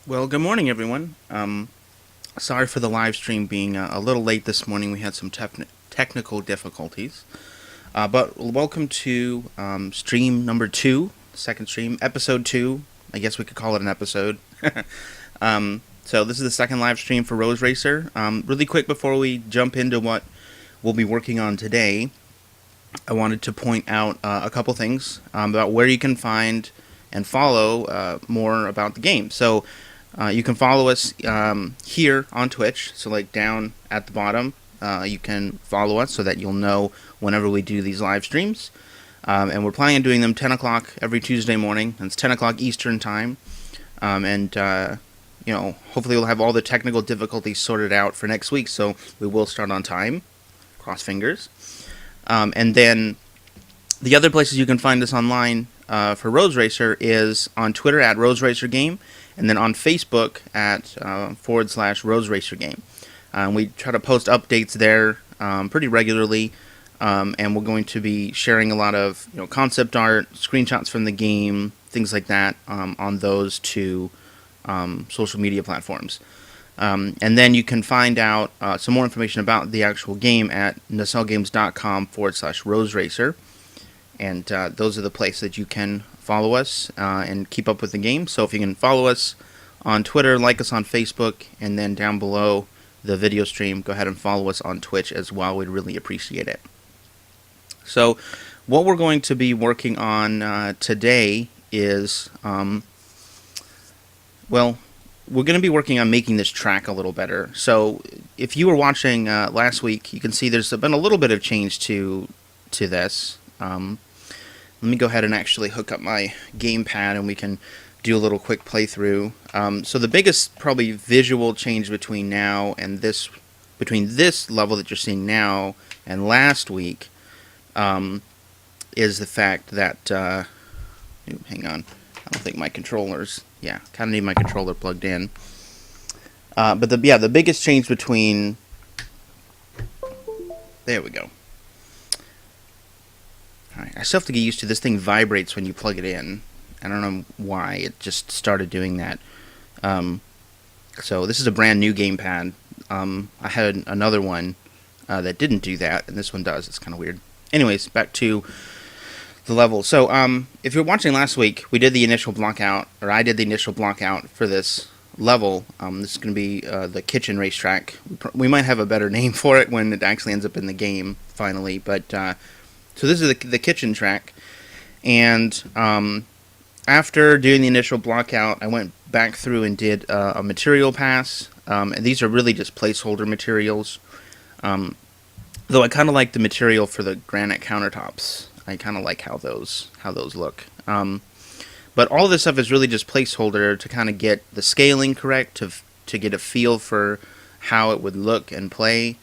Well, good morning, everyone. Sorry for the live stream being a little late this morning. We had some technical difficulties. But welcome to stream number two, second stream, episode two. I guess we could call it an episode. So this is the second live stream for Rose Racer. Really quick before we jump into what we'll be working on today, I wanted to point out a couple things about where you can find and follow more about the game. So you can follow us here on Twitch, so like down at the bottom, you can follow us so that you'll know whenever we do these live streams. And we're planning on doing them 10 o'clock every Tuesday morning. It's 10 o'clock Eastern time. Hopefully we'll have all the technical difficulties sorted out for next week, so we will start on time. Cross fingers. And then the other places you can find us online for Rose Racer is on Twitter at Rose Racer Game, and then on Facebook at /Rose Racer Game. We try to post updates there pretty regularly, and we're going to be sharing a lot of concept art, screenshots from the game, things like that on those two social media platforms. And then you can find out some more information about the actual game at nacelgames.com/Rose Racer. And those are the places that you can follow us and keep up with the game. So if you can follow us on Twitter, like us on Facebook, and then down below the video stream, go ahead and follow us on Twitch as well. We'd really appreciate it. So what we're going to be working on today is, we're going to be working on making this track a little better. So if you were watching last week, you can see there's been a little bit of change to this. Let me go ahead and actually hook up my gamepad and we can do a little quick playthrough. So the biggest probably visual change between now and between this level that you're seeing now and last week is the fact that, hang on, I don't think my controller's, kind of need my controller plugged in. But the biggest change between, there we go. Alright, I still have to get used to this thing vibrates when you plug it in. I don't know why, it just started doing that. So this is a brand new gamepad. I had another one that didn't do that, and this one does. It's kind of weird. Anyways, back to the level. So if you're watching last week, we did the initial block out, or I did the initial block out for this level. This is going to be the kitchen racetrack. We might have a better name for it when it actually ends up in the game, finally, but so this is the kitchen track, and after doing the initial block out, I went back through and did a material pass, and these are really just placeholder materials, though I kind of like the material for the granite countertops. I kind of like how those look. But all this stuff is really just placeholder to kind of get the scaling correct, to get a feel for how it would look and play.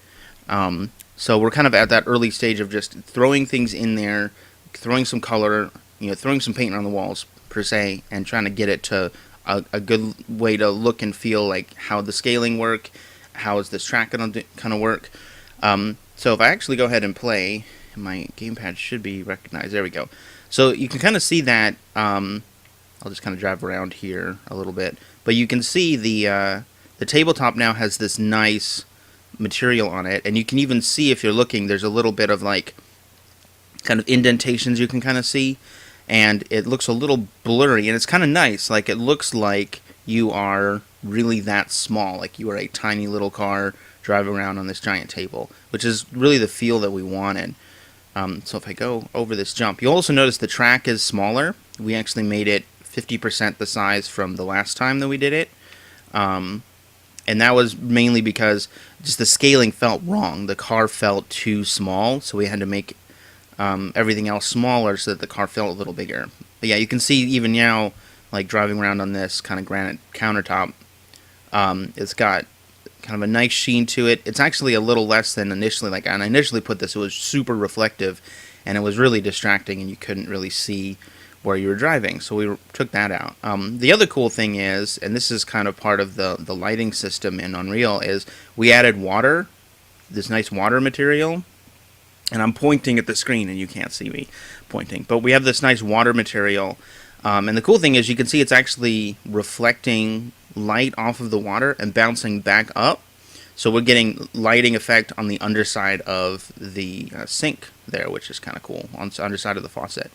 So we're kind of at that early stage of just throwing things in there, throwing some color, throwing some paint on the walls, per se, and trying to get it to a good way to look and feel like how the scaling work, how is this track going to kind of work. So if I actually go ahead and play, my gamepad should be recognized. There we go. So you can kind of see that, I'll just kind of drive around here a little bit, but you can see the tabletop now has this nice material on it, and you can even see, if you're looking, there's a little bit of like kind of indentations you can kind of see, and it looks a little blurry, and it's kind of nice. Like, it looks like you are really that small, like you are a tiny little car driving around on this giant table, which is really the feel that we wanted. So if I go over this jump, you'll also notice the track is smaller. We actually made it 50% the size from the last time that we did it. And that was mainly because just the scaling felt wrong. The car felt too small, so we had to make everything else smaller so that the car felt a little bigger. But yeah, you can see even now, like driving around on this kind of granite countertop, it's got kind of a nice sheen to it. It's actually a little less than initially. Like, when I initially put this, it was super reflective, and it was really distracting, and you couldn't really see where you were driving, so we took that out. The other cool thing is, and this is kind of part of the lighting system in Unreal, is we added water, this nice water material, and I'm pointing at the screen and you can't see me pointing, but we have this nice water material, and the cool thing is you can see it's actually reflecting light off of the water and bouncing back up. So we're getting lighting effect on the underside of the sink there, which is kind of cool, on the underside of the faucet.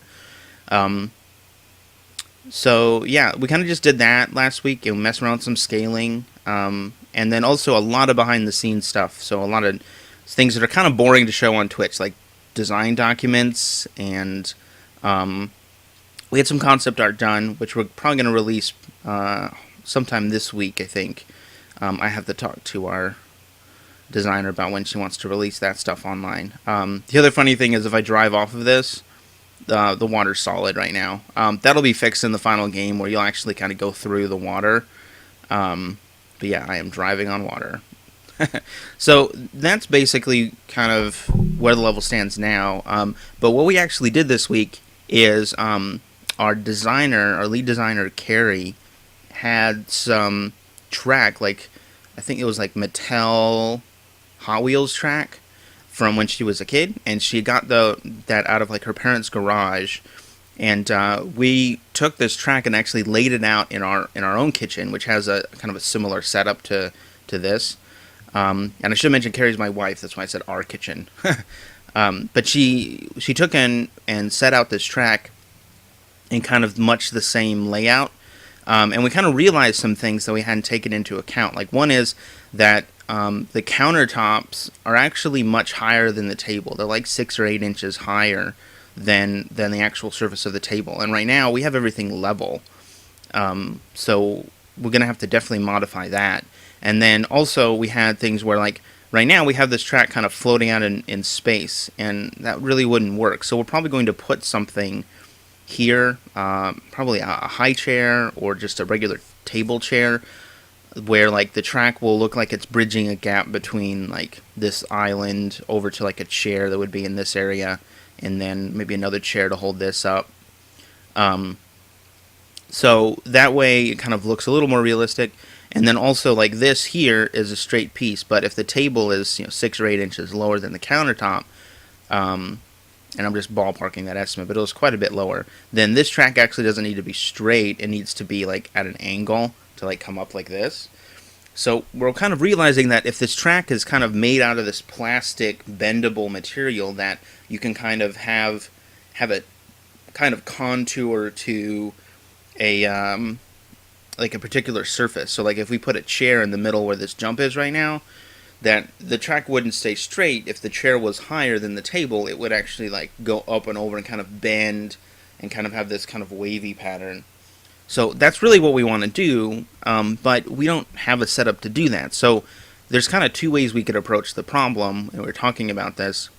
So yeah, we kind of just did that last week and messed around with some scaling, and then also a lot of behind the scenes stuff. So a lot of things that are kind of boring to show on Twitch, like design documents, and we had some concept art done, which we're probably going to release sometime this week, I think. I have to talk to our designer about when she wants to release that stuff online. The other funny thing is if I drive off of this, the water's solid right now. That'll be fixed in the final game where you'll actually kind of go through the water. But yeah, I am driving on water. So that's basically kind of where the level stands now. But what we actually did this week is our lead designer, Carrie, had some track, like I think it was like Mattel Hot Wheels track from when she was a kid, and she got that out of like her parents' garage, and we took this track and actually laid it out in our own kitchen, which has a kind of a similar setup to this. And I should mention Carrie's my wife, that's why I said our kitchen. But she took in and set out this track in kind of much the same layout. And we kind of realized some things that we hadn't taken into account. Like one is that the countertops are actually much higher than the table. They're like 6 or 8 inches higher than the actual surface of the table. And right now we have everything level. So we're going to have to definitely modify that. And then also we had things where, like, right now we have this track kind of floating out in space, and that really wouldn't work. So we're probably going to put something here, probably a high chair or just a regular table chair, where like the track will look like it's bridging a gap between like this island over to like a chair that would be in this area, and then maybe another chair to hold this up. So that way it kind of looks a little more realistic. And then also, like, this here is a straight piece, but if the table is 6 or 8 inches lower than the countertop, and I'm just ballparking that estimate, but it was quite a bit lower, then this track actually doesn't need to be straight. It needs to be like at an angle to like come up like this. So we're kind of realizing that if this track is kind of made out of this plastic bendable material, that you can kind of have it kind of contour to a like a particular surface. So like if we put a chair in the middle where this jump is right now, that the track wouldn't stay straight. If the chair was higher than the table, it would actually like go up and over and kind of bend and kind of have this kind of wavy pattern. So that's really what we want to do, but we don't have a setup to do that. So there's kind of 2 ways we could approach the problem, and we're talking about this.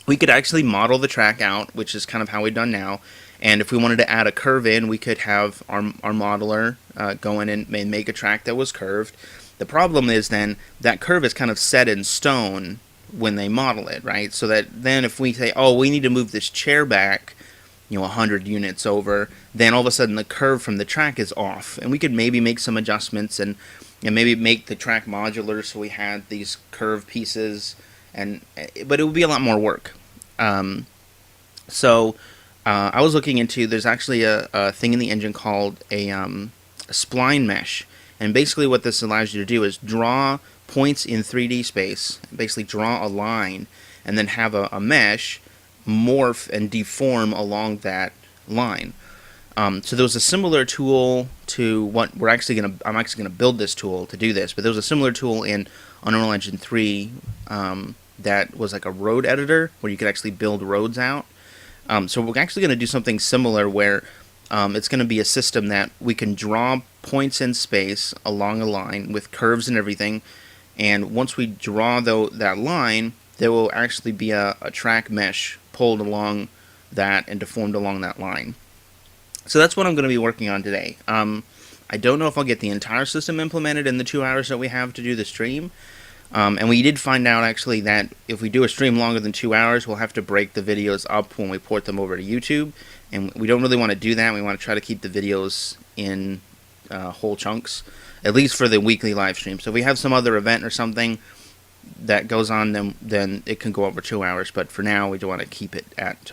We could actually model the track out, which is kind of how we've done now. And if we wanted to add a curve in, we could have our modeler go in and make a track that was curved. The problem is then that curve is kind of set in stone when they model it, right? So that then if we say, oh, we need to move this chair back, 100 units over, then all of a sudden the curve from the track is off. And we could maybe make some adjustments and maybe make the track modular so we had these curved pieces, but it would be a lot more work. So I was looking into, there's actually a thing in the engine called a spline mesh. And basically what this allows you to do is draw points in 3D space, basically draw a line, and then have a mesh morph and deform along that line. So there was a similar tool to what I'm actually going to build this tool to do this, but there was a similar tool in Unreal Engine 3 that was like a road editor where you could actually build roads out. So we're actually going to do something similar where it's going to be a system that we can draw points in space along a line with curves and everything, and once we draw that line, there will actually be a track mesh pulled along that and deformed along that line. So that's what I'm going to be working on today. I don't know if I'll get the entire system implemented in the 2 hours that we have to do the stream. And we did find out actually that if we do a stream longer than 2 hours, we'll have to break the videos up when we port them over to YouTube. And we don't really want to do that. We want to try to keep the videos in whole chunks, at least for the weekly live stream. So if we have some other event or something that goes on, then it can go over 2 hours. But for now, we do want to keep it at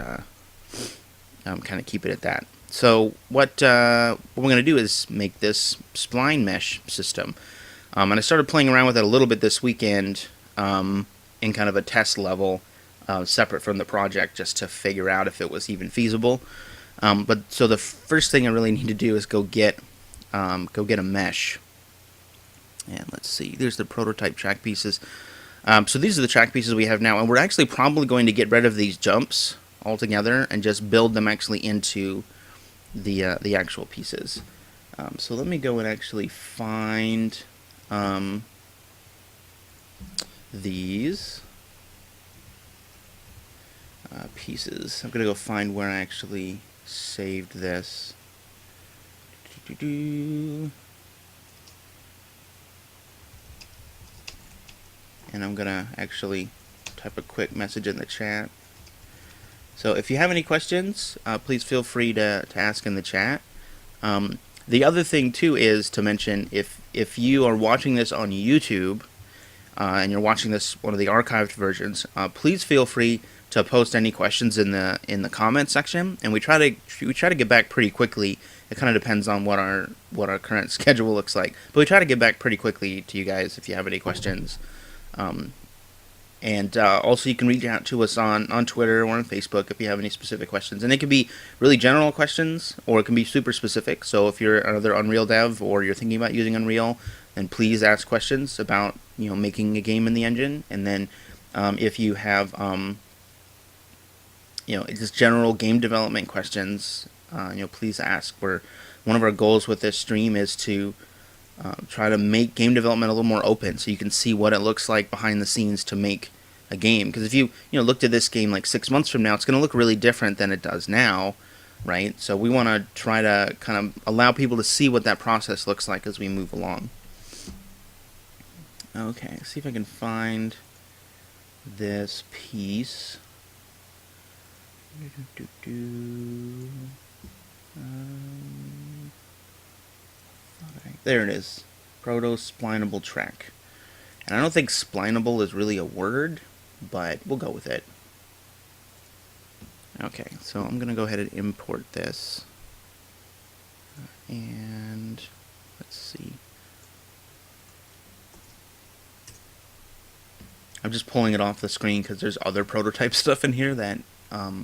kind of keep it at that. So what we're going to do is make this spline mesh system. And I started playing around with it a little bit this weekend in kind of a test level, separate from the project, just to figure out if it was even feasible. But so the first thing I really need to do is go get a mesh. And let's see, there's the prototype track pieces. So these are the track pieces we have now, and we're actually probably going to get rid of these jumps altogether and just build them actually into the actual pieces. So let me go and actually find these pieces. I'm gonna go find where I actually saved this. And I'm gonna actually type a quick message in the chat. So if you have any questions, please feel free to ask in the chat. The other thing too is to mention, if you are watching this on YouTube and you're watching this one of the archived versions, please feel free to post any questions in the comment section, and we try to get back pretty quickly. It kind of depends on what our current schedule looks like, but we try to get back pretty quickly to you guys if you have any questions. And also you can reach out to us on Twitter or on Facebook if you have any specific questions. And it can be really general questions, or it can be super specific. So if you're another Unreal dev or you're thinking about using Unreal, then please ask questions about making a game in the engine. And then if you have just general game development questions, please ask. One of our goals with this stream is to try to make game development a little more open, so you can see what it looks like behind the scenes to make a game. Because if you looked at this game like 6 months from now, it's going to look really different than it does now, right? So we want to try to kind of allow people to see what that process looks like as we move along. Okay, see if I can find this piece. There it is. Proto-splinable track. And I don't think splinable is really a word, but we'll go with it. Okay, so I'm going to go ahead and import this. And let's see. I'm just pulling it off the screen because there's other prototype stuff in here that I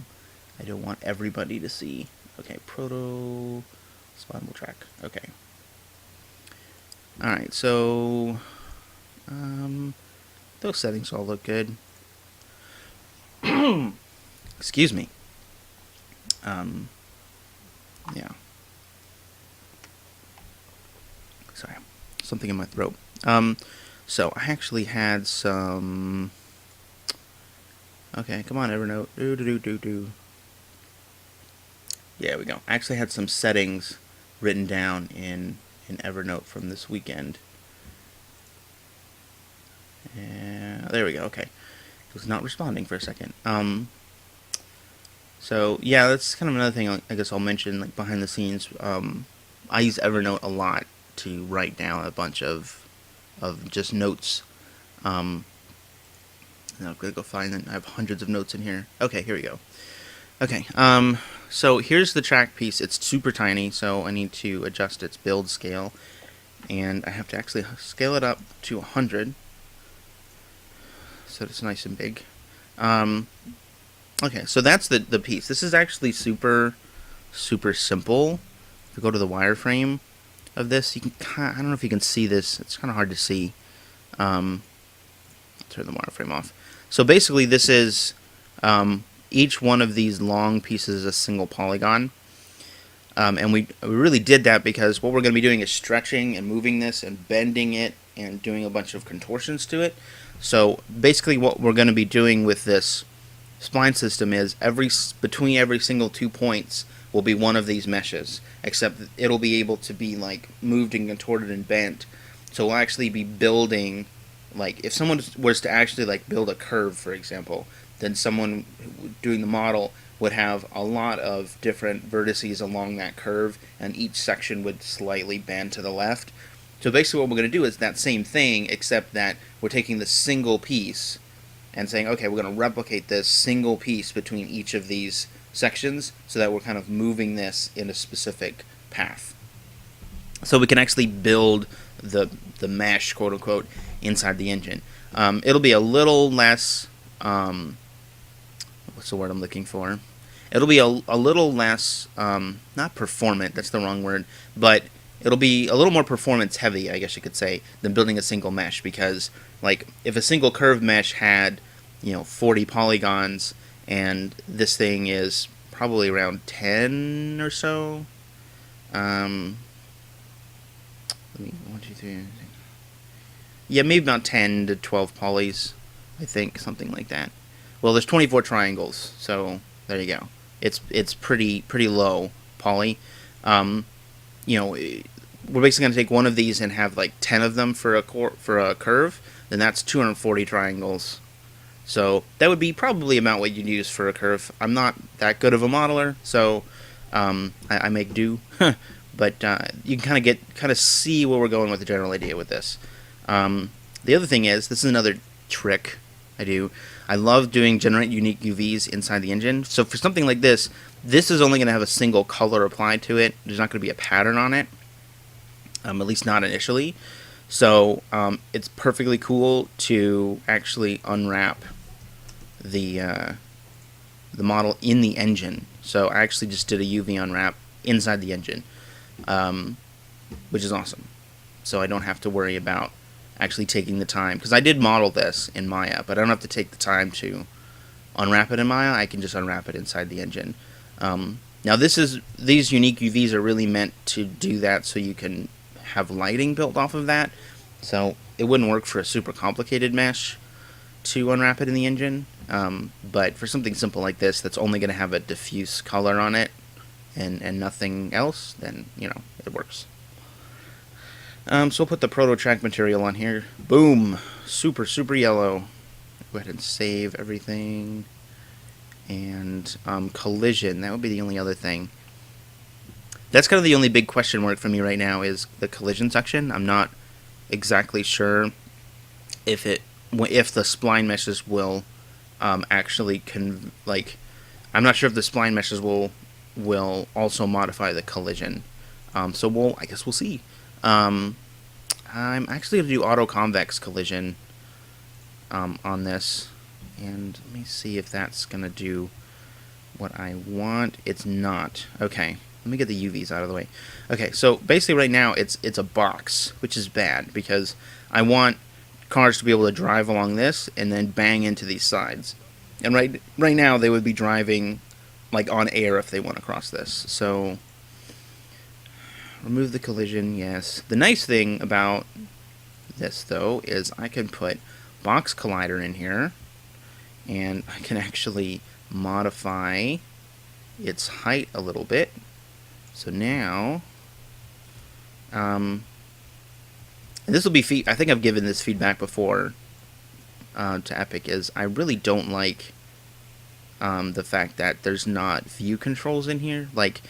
don't want everybody to see. Okay, proto-splinable track. Okay. Alright, so those settings all look good. Excuse me. Yeah. Sorry, something in my throat. So I actually had some. Okay, come on, Evernote. Yeah, we go. I actually had some settings written down in Evernote from this weekend. And there we go. Okay, it was not responding for a second. So yeah, that's kind of another thing I guess I'll mention, like behind the scenes. I use Evernote a lot to write down a bunch of just notes. And I'm gonna go find them. I have hundreds of notes in here. Okay, here we go. Okay, so here's the track piece. It's super tiny, so I need to adjust its build scale, and I have to actually scale it up to 100, so it's nice and big. Okay, so that's the piece. This is actually super simple. If you go to the wireframe of this, you can I don't know if you can see this. It's kind of hard to see. I'll turn the wireframe off. So basically, this is each one of these long pieces is a single polygon. And we really did that because what we're going to be doing is stretching and moving this and bending it and doing a bunch of contortions to it. So basically what we're going to be doing with this spline system is between every single 2 points will be one of these meshes, except it'll be able to be like moved and contorted and bent. So we'll actually be building, like if someone was to actually like build a curve, for example, then someone doing the model would have a lot of different vertices along that curve, and each section would slightly bend to the left. So basically what we're going to do is that same thing, except that we're taking the single piece and saying, okay, we're going to replicate this single piece between each of these sections so that we're kind of moving this in a specific path. So we can actually build the mesh, quote unquote, inside the engine. It'll be a little less, what's the word I'm looking for? It'll be a little less, not performant, that's the wrong word, but it'll be a little more performance heavy, I guess you could say, than building a single mesh, because like if a single curve mesh had, 40 polygons, and this thing is probably around 10 or so. Let me, 1, 2, 3. Yeah, maybe about 10 to 12 polys, I think, something like that. Well, there's 24 triangles, so there you go. It's pretty low poly. We're basically going to take one of these and have like 10 of them for a curve. Then that's 240 triangles. So that would be probably about what you'd use for a curve. I'm not that good of a modeler, so I make do. But you can kind of see where we're going with the general idea with this. The other thing is, this is another trick I do. I love doing generate unique UVs inside the engine. So for something like this is only going to have a single color applied to it. There's not going to be a pattern on it, at least not initially. So it's perfectly cool to actually unwrap the model in the engine. So I actually just did a UV unwrap inside the engine, which is awesome. So I don't have to worry about actually taking the time, because I did model this in Maya, but I don't have to take the time to unwrap it in Maya. I can just unwrap it inside the engine. Now these unique UVs are really meant to do that so you can have lighting built off of that. So it wouldn't work for a super complicated mesh to unwrap it in the engine, but for something simple like this that's only going to have a diffuse color on it and nothing else, then it works. So we'll put the proto track material on here. Boom! Super yellow. Go ahead and save everything. And collision, that would be the only other thing. That's kind of the only big question mark for me right now, is the collision section. I'm not exactly sure if the spline meshes will actually I'm not sure if the spline meshes will also modify the collision. So I guess we'll see. I'm actually going to do auto-convex collision on this, and let me see if that's going to do what I want. It's not. Okay, let me get the UVs out of the way. Okay, so basically right now it's a box, which is bad, because I want cars to be able to drive along this and then bang into these sides. And right now they would be driving like on air if they went across this. So remove the collision, yes. The nice thing about this, though, is I can put box collider in here, and I can actually modify its height a little bit. So now, and this will be I think I've given this feedback before to Epic, is I really don't like the fact that there's not view controls in here. Like,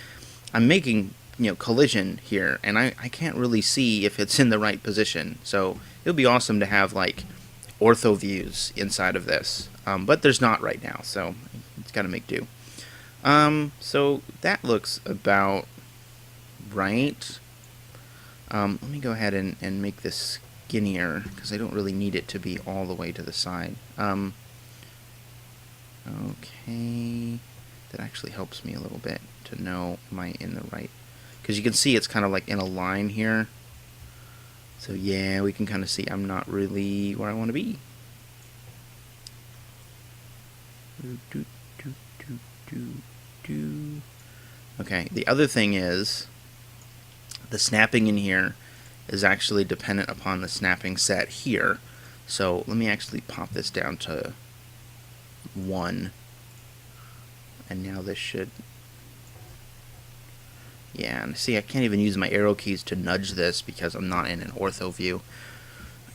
I'm making collision here, and I can't really see if it's in the right position. So it would be awesome to have like ortho views inside of this, but there's not right now, so it's got to make do. So that looks about right. Let me go ahead and make this skinnier, because I don't really need it to be all the way to the side. Okay, that actually helps me a little bit to know, am I in the right, because you can see it's kind of like in a line here. So yeah, we can kind of see I'm not really where I want to be. Okay, the other thing is the snapping in here is actually dependent upon the snapping set here. So let me actually pop this down to 1. And now this should... Yeah, and see, I can't even use my arrow keys to nudge this because I'm not in an ortho view.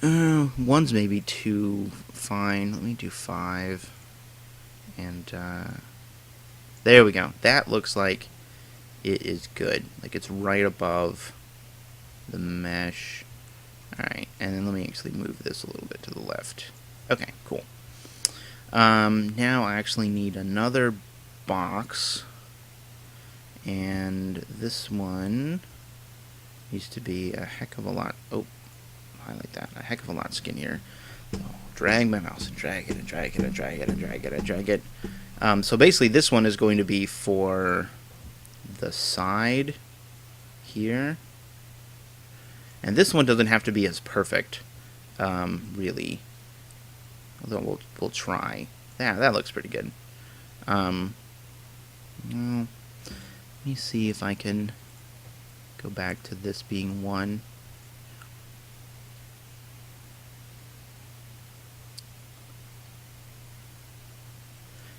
1's maybe too fine. Let me do 5. And there we go. That looks like it is good. Like it's right above the mesh. Alright, and then let me actually move this a little bit to the left. Okay, cool. Now I actually need another box, and this one used to be a heck of a lot. Oh, highlight that. A heck of a lot skinnier. So drag my mouse and drag it and drag it and drag it and drag it and drag it. So basically, this one is going to be for the side here, and this one doesn't have to be as perfect, really. Although we'll try. Yeah, that looks pretty good. Well, let me see if I can go back to this being 1.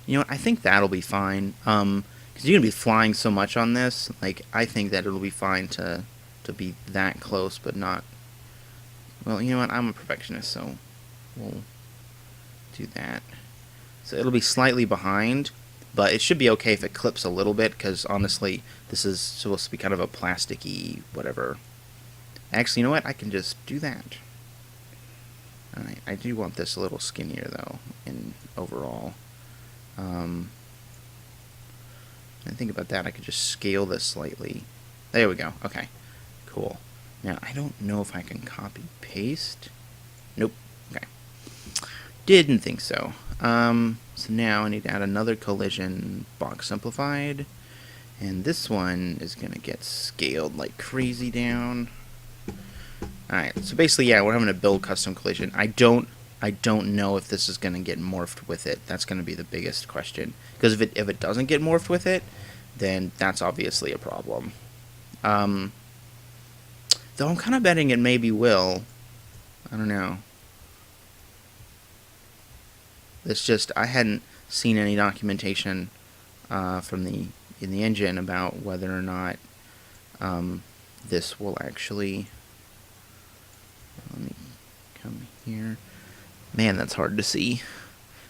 You know what? I think that'll be fine. Because you're gonna be flying so much on this. Like, I think that it'll be fine to be that close, but not. Well, you know what? I'm a perfectionist, so we'll do that. So it'll be slightly behind, but it should be okay if it clips a little bit, because honestly, this is supposed to be kind of a plasticky whatever. Actually, you know what? I can just do that. Alright, I do want this a little skinnier, though, in overall. And think about that, I could just scale this slightly. There we go. Okay, cool. Now, I don't know if I can copy-paste. Nope. Okay. Didn't think so. So now I need to add another collision box simplified, and this one is gonna get scaled like crazy down. Alright, so basically, yeah, we're having a build custom collision. I don't know if this is gonna get morphed with it. That's gonna be the biggest question. Because if it doesn't get morphed with it, then that's obviously a problem. Though I'm kind of betting it maybe will. I don't know. It's just I hadn't seen any documentation in the engine about whether or not this will actually. Let me come here. Man, that's hard to see.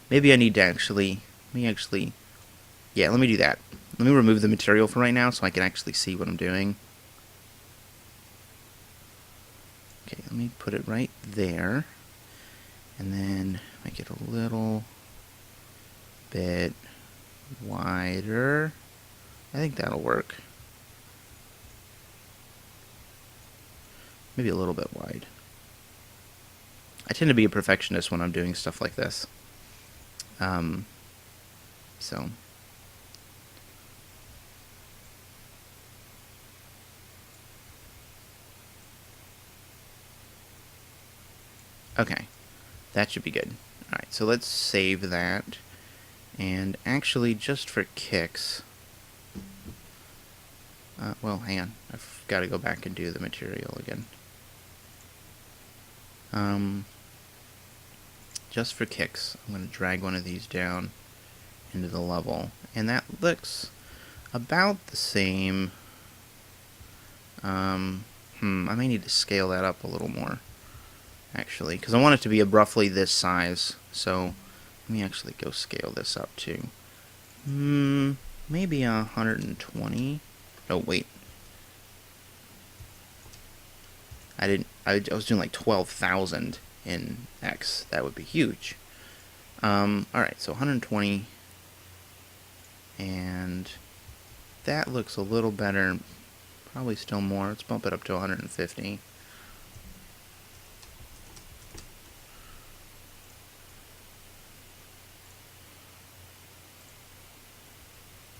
Maybe I need to actually. Yeah, let me do that. Let me remove the material for right now so I can actually see what I'm doing. Okay, let me put it right there. And then make it a little bit wider. I think that'll work. Maybe a little bit wide. I tend to be a perfectionist when I'm doing stuff like this. So. Okay. That should be good. Alright, so let's save that. And actually, just for kicks... well, hang on. I've got to go back and do the material again. Just for kicks, I'm going to drag one of these down into the level. And that looks about the same. I may need to scale that up a little more, actually, because I want it to be roughly this size. So let me actually go scale this up to maybe 120. Oh wait, I was doing like 12,000 in X. That would be huge. Alright, so 120, and that looks a little better. Probably still more. Let's bump it up to 150.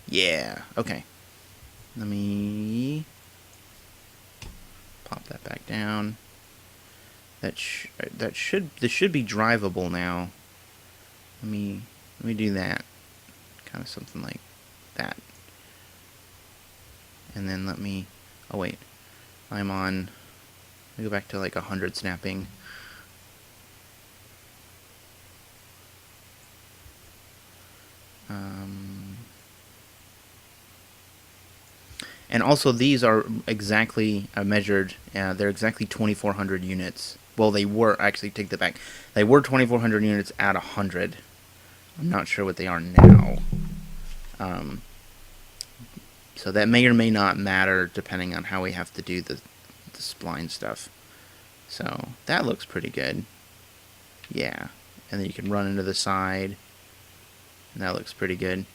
Yeah, okay. Let me pop that back down. This should be drivable now. Let me do that. Kind of something like that. And then let me, oh wait, I'm on, let me go back to like 100 snapping. And also these are exactly measured, they're exactly 2,400 units. Well, they were, actually, take that back. They were 2,400 units at 100. I'm not sure what they are now. So that may or may not matter depending on how we have to do the spline stuff. So that looks pretty good. Yeah. And then you can run into the side. And that looks pretty good.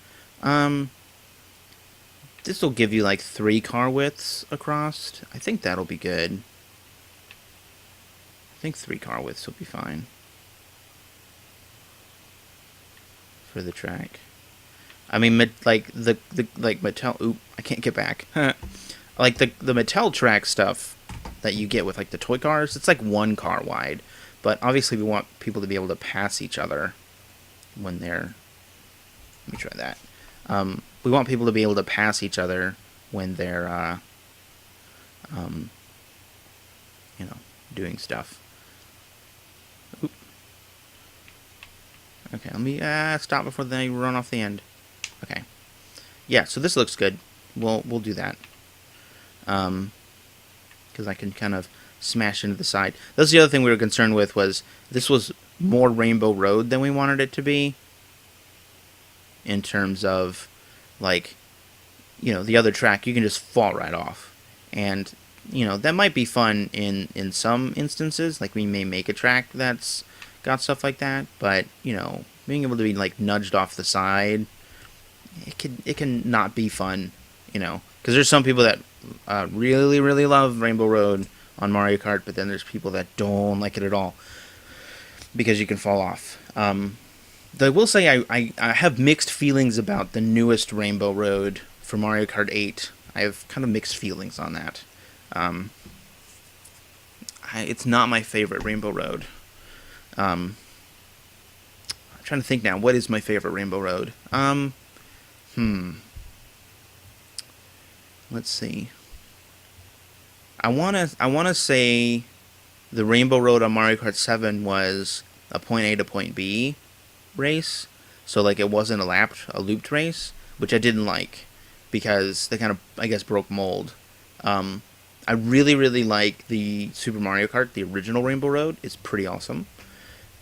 This will give you like 3 car widths across. I think that'll be good. I think 3 car widths will be fine for the track. I mean, like the like Mattel. Oop, I can't get back. Like the Mattel track stuff that you get with like the toy cars. It's like 1 car wide, but obviously we want people to be able to pass each other when they're. Let me try that. We want people to be able to pass each other when they're, you know, doing stuff. Oop. Okay, let me stop before they run off the end. Okay. Yeah, so this looks good. We'll do that. Because I can kind of smash into the side. That's the other thing we were concerned with, was this was more Rainbow Road than we wanted it to be. In terms of, like, you know, the other track, you can just fall right off. And, you know, that might be fun in some instances. Like, we may make a track that's got stuff like that. But, you know, being able to be, like, nudged off the side, it can not be fun, you know. Because there's some people that really, really love Rainbow Road on Mario Kart, but then there's people that don't like it at all because you can fall off. Though I will say I have mixed feelings about the newest Rainbow Road for Mario Kart 8. I have kind of mixed feelings on that. It's not my favorite Rainbow Road. I'm trying to think now. What is my favorite Rainbow Road? Let's see. I wanna say the Rainbow Road on Mario Kart 7 was a point A to point B race, so like it wasn't a looped race, which I didn't like because they kind of, I guess, broke mold. I really, really like the Super Mario Kart, the original Rainbow Road. It's pretty awesome,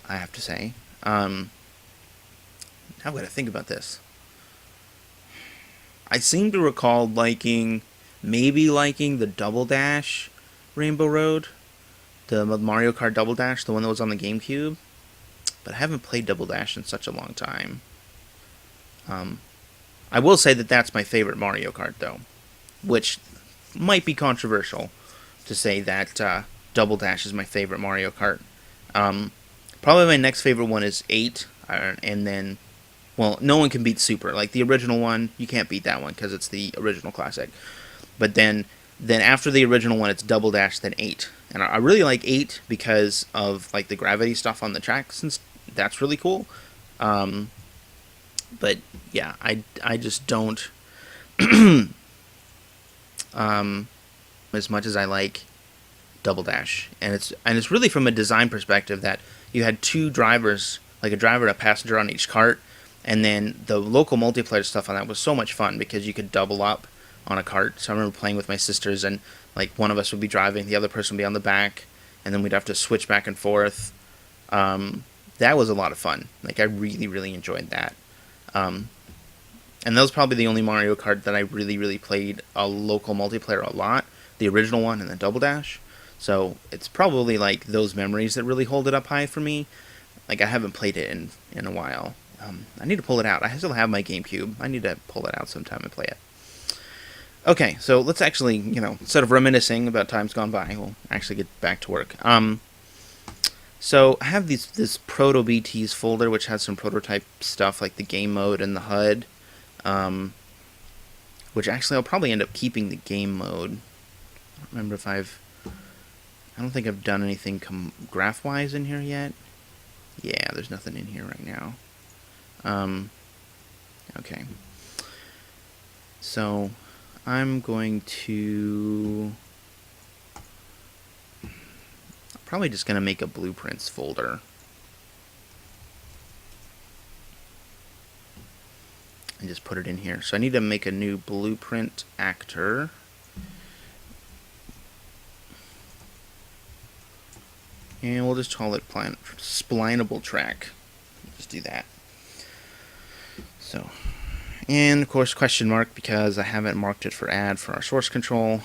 I have to say. Now I gotta think about this. I seem to recall maybe liking the Double Dash Rainbow Road, the Mario Kart Double Dash, the one that was on the GameCube. But I haven't played Double Dash in such a long time. I will say that that's my favorite Mario Kart, though, which might be controversial to say that Double Dash is my favorite Mario Kart. Probably my next favorite one is 8, and then, well, no one can beat Super. Like the original one, you can't beat that one because it's the original classic. But then after the original one, it's Double Dash, then 8. And I really like 8 because of like the gravity stuff on the tracks, and that's really cool. But yeah, I just don't as much as I like Double Dash, and it's really from a design perspective that you had 2 drivers, like a driver and a passenger on each cart, and then the local multiplayer stuff on that was so much fun because you could double up on a cart. So I remember playing with my sisters, and like one of us would be driving, the other person would be on the back, and then we'd have to switch back and forth. That was a lot of fun. Like I really, really enjoyed that. And that was probably the only Mario Kart that I really, really played a local multiplayer a lot. The original one and then Double Dash. So it's probably like those memories that really hold it up high for me. Like I haven't played it in a while. I need to pull it out. I still have my GameCube. I need to pull it out sometime and play it. Okay, so let's actually, instead of reminiscing about times gone by, we'll actually get back to work. So I have this Proto BTs folder, which has some prototype stuff like the game mode and the HUD. Which actually I'll probably end up keeping the game mode. I don't remember if I don't think I've done anything graph-wise in here yet. Yeah, there's nothing in here right now. Okay. So I'm going to... probably just going to make a blueprints folder. And just put it in here. So I need to make a new blueprint actor. And we'll just call it splinable track. Just do that. So, and of course question mark because I haven't marked it for add for our source control.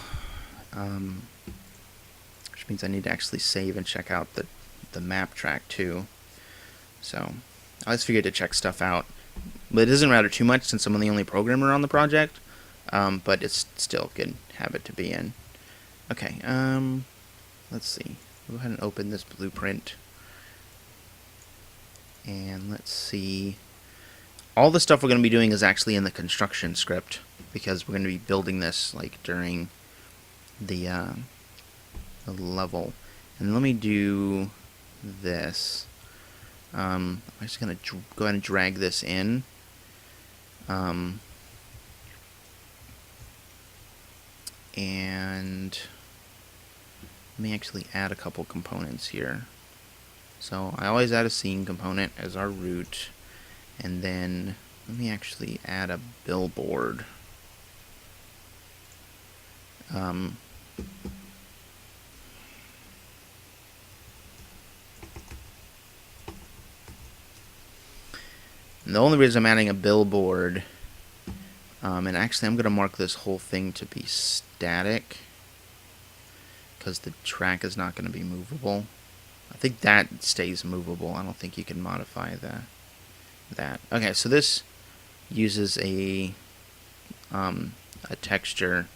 Which means I need to actually save and check out the map track too. So I always figured to check stuff out but it doesn't matter too much since I'm the only programmer on the project. But it's still a good habit to be in. Okay, let's see. Go ahead and open this blueprint. And let's see. All the stuff we're going to be doing is actually in the construction script, because we're going to be building this like during the level. And let me do this. I'm just going to go ahead and drag this in. And let me actually add a couple components here. So I always add a scene component as our root, and then let me actually add a billboard. And the only reason I'm adding a billboard, and actually I'm going to mark this whole thing to be static, because the track is not going to be movable. I think that stays movable. I don't think you can modify that. Okay, so this uses a texture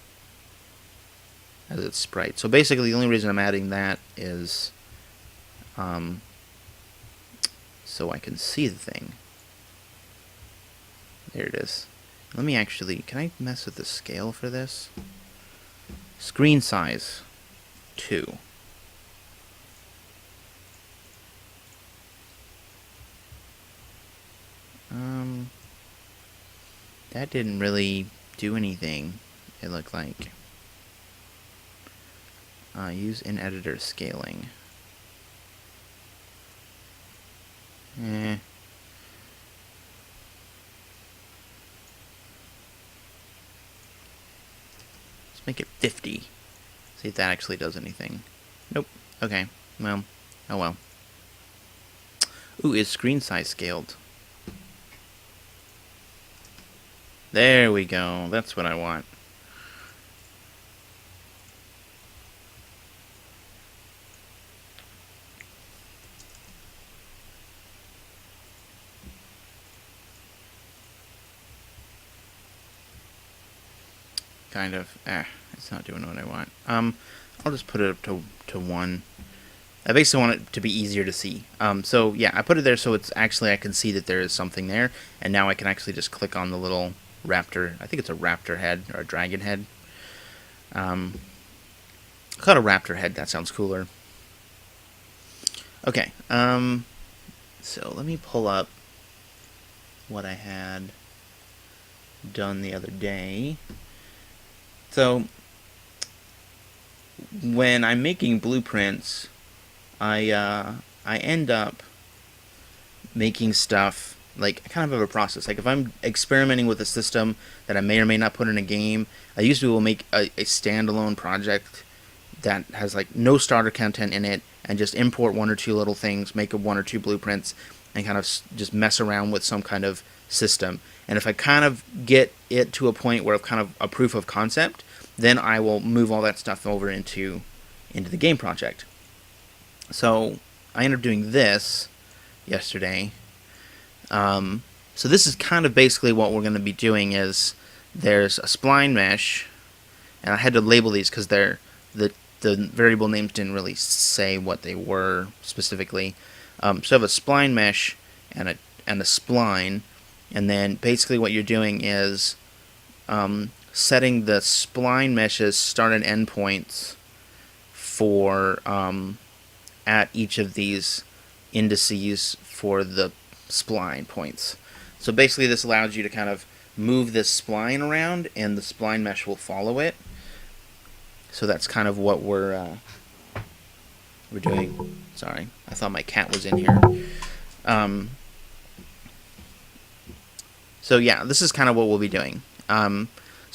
as its sprite. So basically the only reason I'm adding that is so I can see the thing. There it is. Let me actually, can I mess with the scale for this? Screen size 2. That didn't really do anything, it looked like. Use in editor scaling. Let's make it 50. See if that actually does anything. Nope. Okay. Well, oh well. Ooh, is screen size scaled? There we go. That's what I want. Kind of. It's not doing what I want. I'll just put it up to 1. I basically want it to be easier to see. So yeah, I put it there so it's actually, I can see that there is something there, and now I can actually just click on the little raptor. I think it's a raptor head or a dragon head. I'll call it a raptor head. That sounds cooler. Okay. So let me pull up what I had done the other day. So when I'm making blueprints, I end up making stuff, like, I kind of have a process. Like, if I'm experimenting with a system that I may or may not put in a game, I usually will make a standalone project that has, like, no starter content in it, and just import 1 or 2 little things, make 1 or 2 blueprints, and kind of just mess around with some kind of system. And if I kind of get it to a point where it's kind of a proof of concept, then I will move all that stuff over into the game project. So I ended up doing this yesterday. So this is kind of basically what we're going to be doing. Is there's a spline mesh, and I had to label these because they're the variable names didn't really say what they were specifically. So I have a spline mesh and a spline, and then basically what you're doing is setting the spline mesh's start and end points for at each of these indices for the spline points. So basically this allows you to kind of move this spline around, and the spline mesh will follow it. So that's kind of what we're doing. Sorry, I thought my cat was in here. So yeah, this is kind of what we'll be doing. So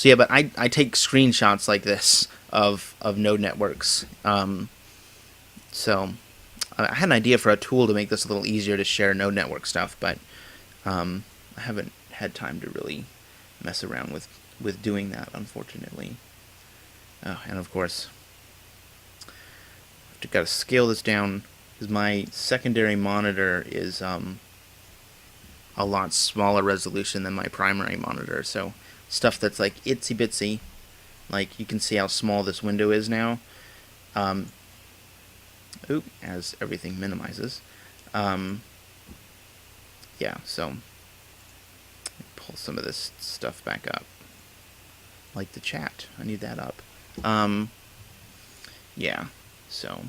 yeah, but I take screenshots like this of node networks. So I had an idea for a tool to make this a little easier to share node network stuff, but I haven't had time to really mess around with doing that, unfortunately. Oh, and of course, I've got to scale this down because my secondary monitor is a lot smaller resolution than my primary monitor. So stuff that's like itsy bitsy, like you can see how small this window is now. As everything minimizes. Yeah, so pull some of this stuff back up. Like the chat. I need that up. Yeah, so.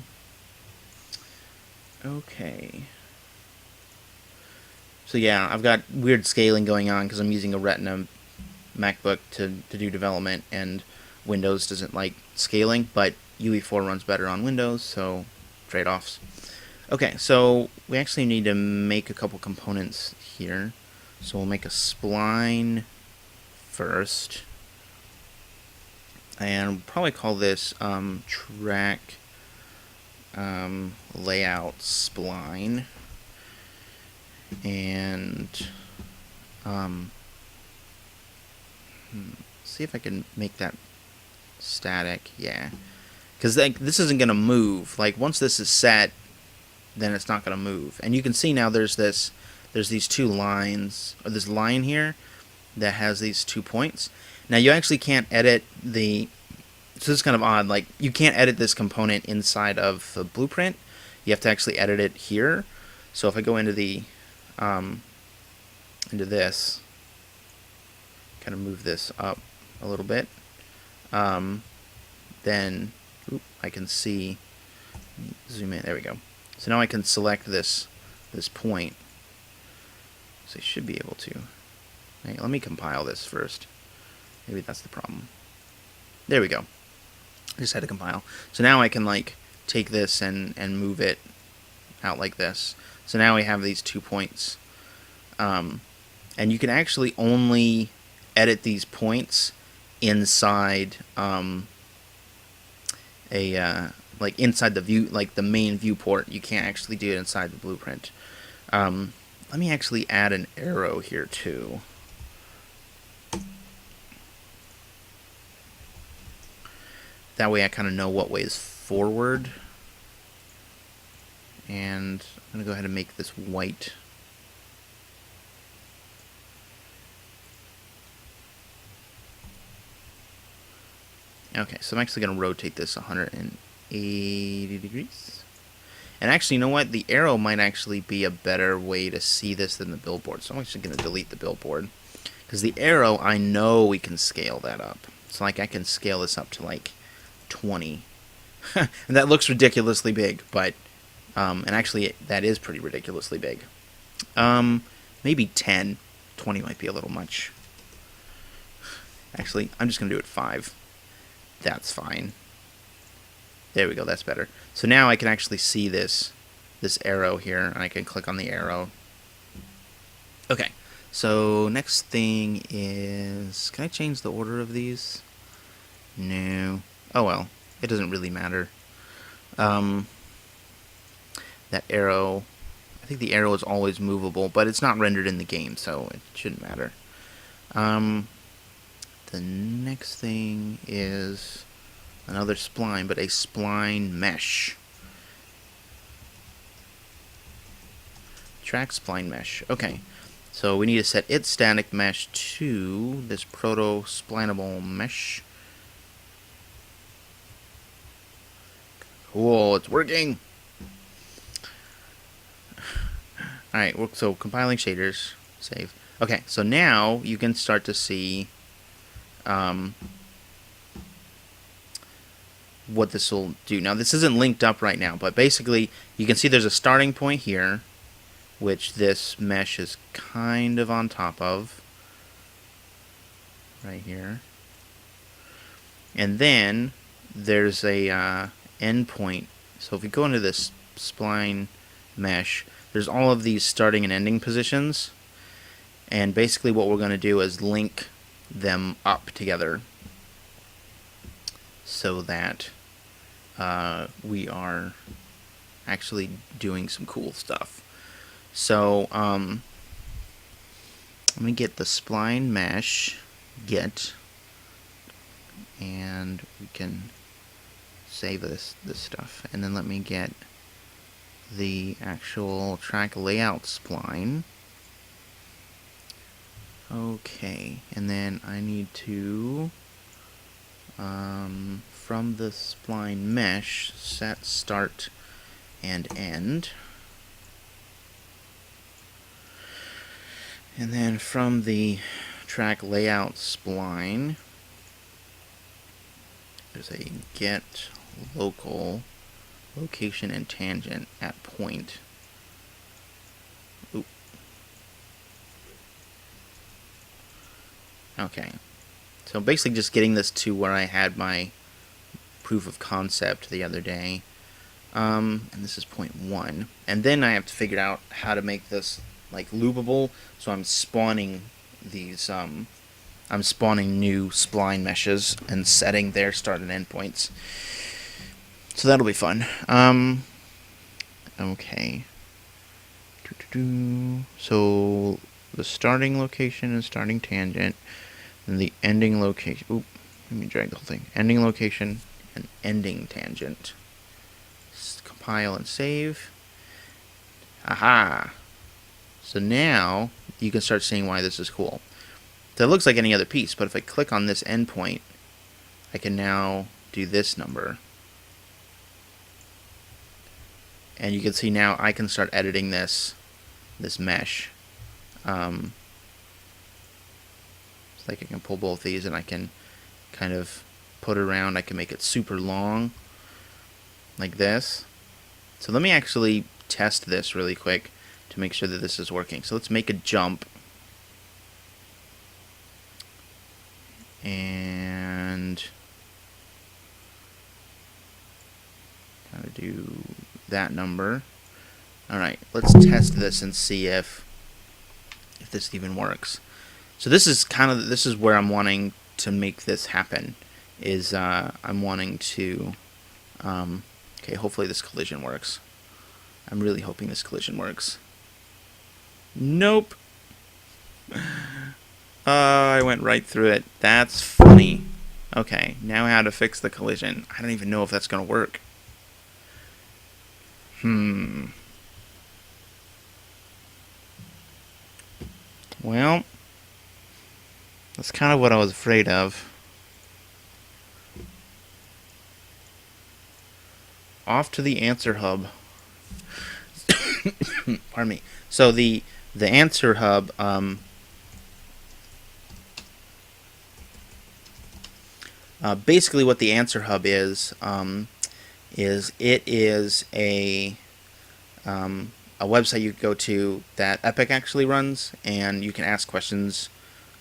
Okay. So yeah, I've got weird scaling going on because I'm using a Retina MacBook to do development, and Windows doesn't like scaling, but UE4 runs better on Windows, so trade-offs. Okay, so we actually need to make a couple components here. So we'll make a spline first, and we'll probably call this track layout spline, and see if I can make that static. Yeah, because like this isn't gonna move. Like once this is set, then it's not gonna move. And you can see now there's these two lines, or this line here that has these 2 points. Now you actually can't edit the. So this is kind of odd. Like you can't edit this component inside of the blueprint. You have to actually edit it here. So if I go into the into this, kind of move this up a little bit, then I can see. Zoom in. There we go. So now I can select this point. So I should be able to. Right, let me compile this first. Maybe that's the problem. There we go. I just had to compile. So now I can like take this and move it out like this. So now we have these 2 points. And you can actually only edit these points inside like inside the view, like the main viewport. You can't actually do it inside the blueprint. Let me actually add an arrow here too. That way I kind of know what way is forward. And I'm going to go ahead and make this white. Okay, so I'm actually going to rotate this 180 degrees. And actually, you know what? The arrow might actually be a better way to see this than the billboard. So I'm actually going to delete the billboard. Because the arrow, I know we can scale that up. So like I can scale this up to like 20. And that looks ridiculously big, but and actually that is pretty ridiculously big. Maybe 10. 20 might be a little much. Actually, I'm just going to do it 5. That's fine. There we go, that's better. So now I can actually see this arrow here, and I can click on the arrow. Okay, so next thing is, can I change the order of these? No. Oh well, it doesn't really matter. That arrow, I think the arrow is always movable, but it's not rendered in the game, so it shouldn't matter. The next thing is another spline, but a spline mesh. Track spline mesh. Okay, so we need to set its static mesh to this proto splinable mesh. Cool, it's working. Alright, so compiling shaders, save. Okay, so now you can start to see what this will do. Now this isn't linked up right now, but basically you can see there's a starting point here, which this mesh is kind of on top of, right here. And then there's a endpoint. So if we go into this spline mesh, there's all of these starting and ending positions, and basically what we're going to do is link them up together so that we are actually doing some cool stuff. So let me get the spline mesh and we can save this stuff, and then let me get the actual track layout spline. Okay, and then I need to, from the spline mesh, set start and end. And then from the track layout spline, there's a get local location and tangent at point. Oop. Okay. So basically just getting this to where I had my proof of concept the other day. And this is point 1. And then I have to figure out how to make this like loopable. So I'm spawning these I'm spawning new spline meshes and setting their start and end points. So that'll be fun. Okay. So the starting location and starting tangent, and the ending location. Oop, let me drag the whole thing. Ending location and ending tangent. Compile and save. Aha! So now you can start seeing why this is cool. So it looks like any other piece, but if I click on this endpoint, I can now do this number. And you can see now I can start editing this mesh. It's like I can pull both these and I can kind of put it around. I can make it super long, like this. So let me actually test this really quick to make sure that this is working. So let's make a jump. And kind of do that number. Alright, let's test this and see if this even works. So this is where I'm wanting to make this happen. I'm wanting to okay, hopefully this collision works. I'm really hoping this collision works. Nope. I went right through it. That's funny. Okay, now how to fix the collision. I don't even know if that's going to work. Well, that's kind of what I was afraid of. Off to the answer hub. Pardon me. So the answer hub, basically what the answer hub is it is a website you go to that Epic actually runs, and you can ask questions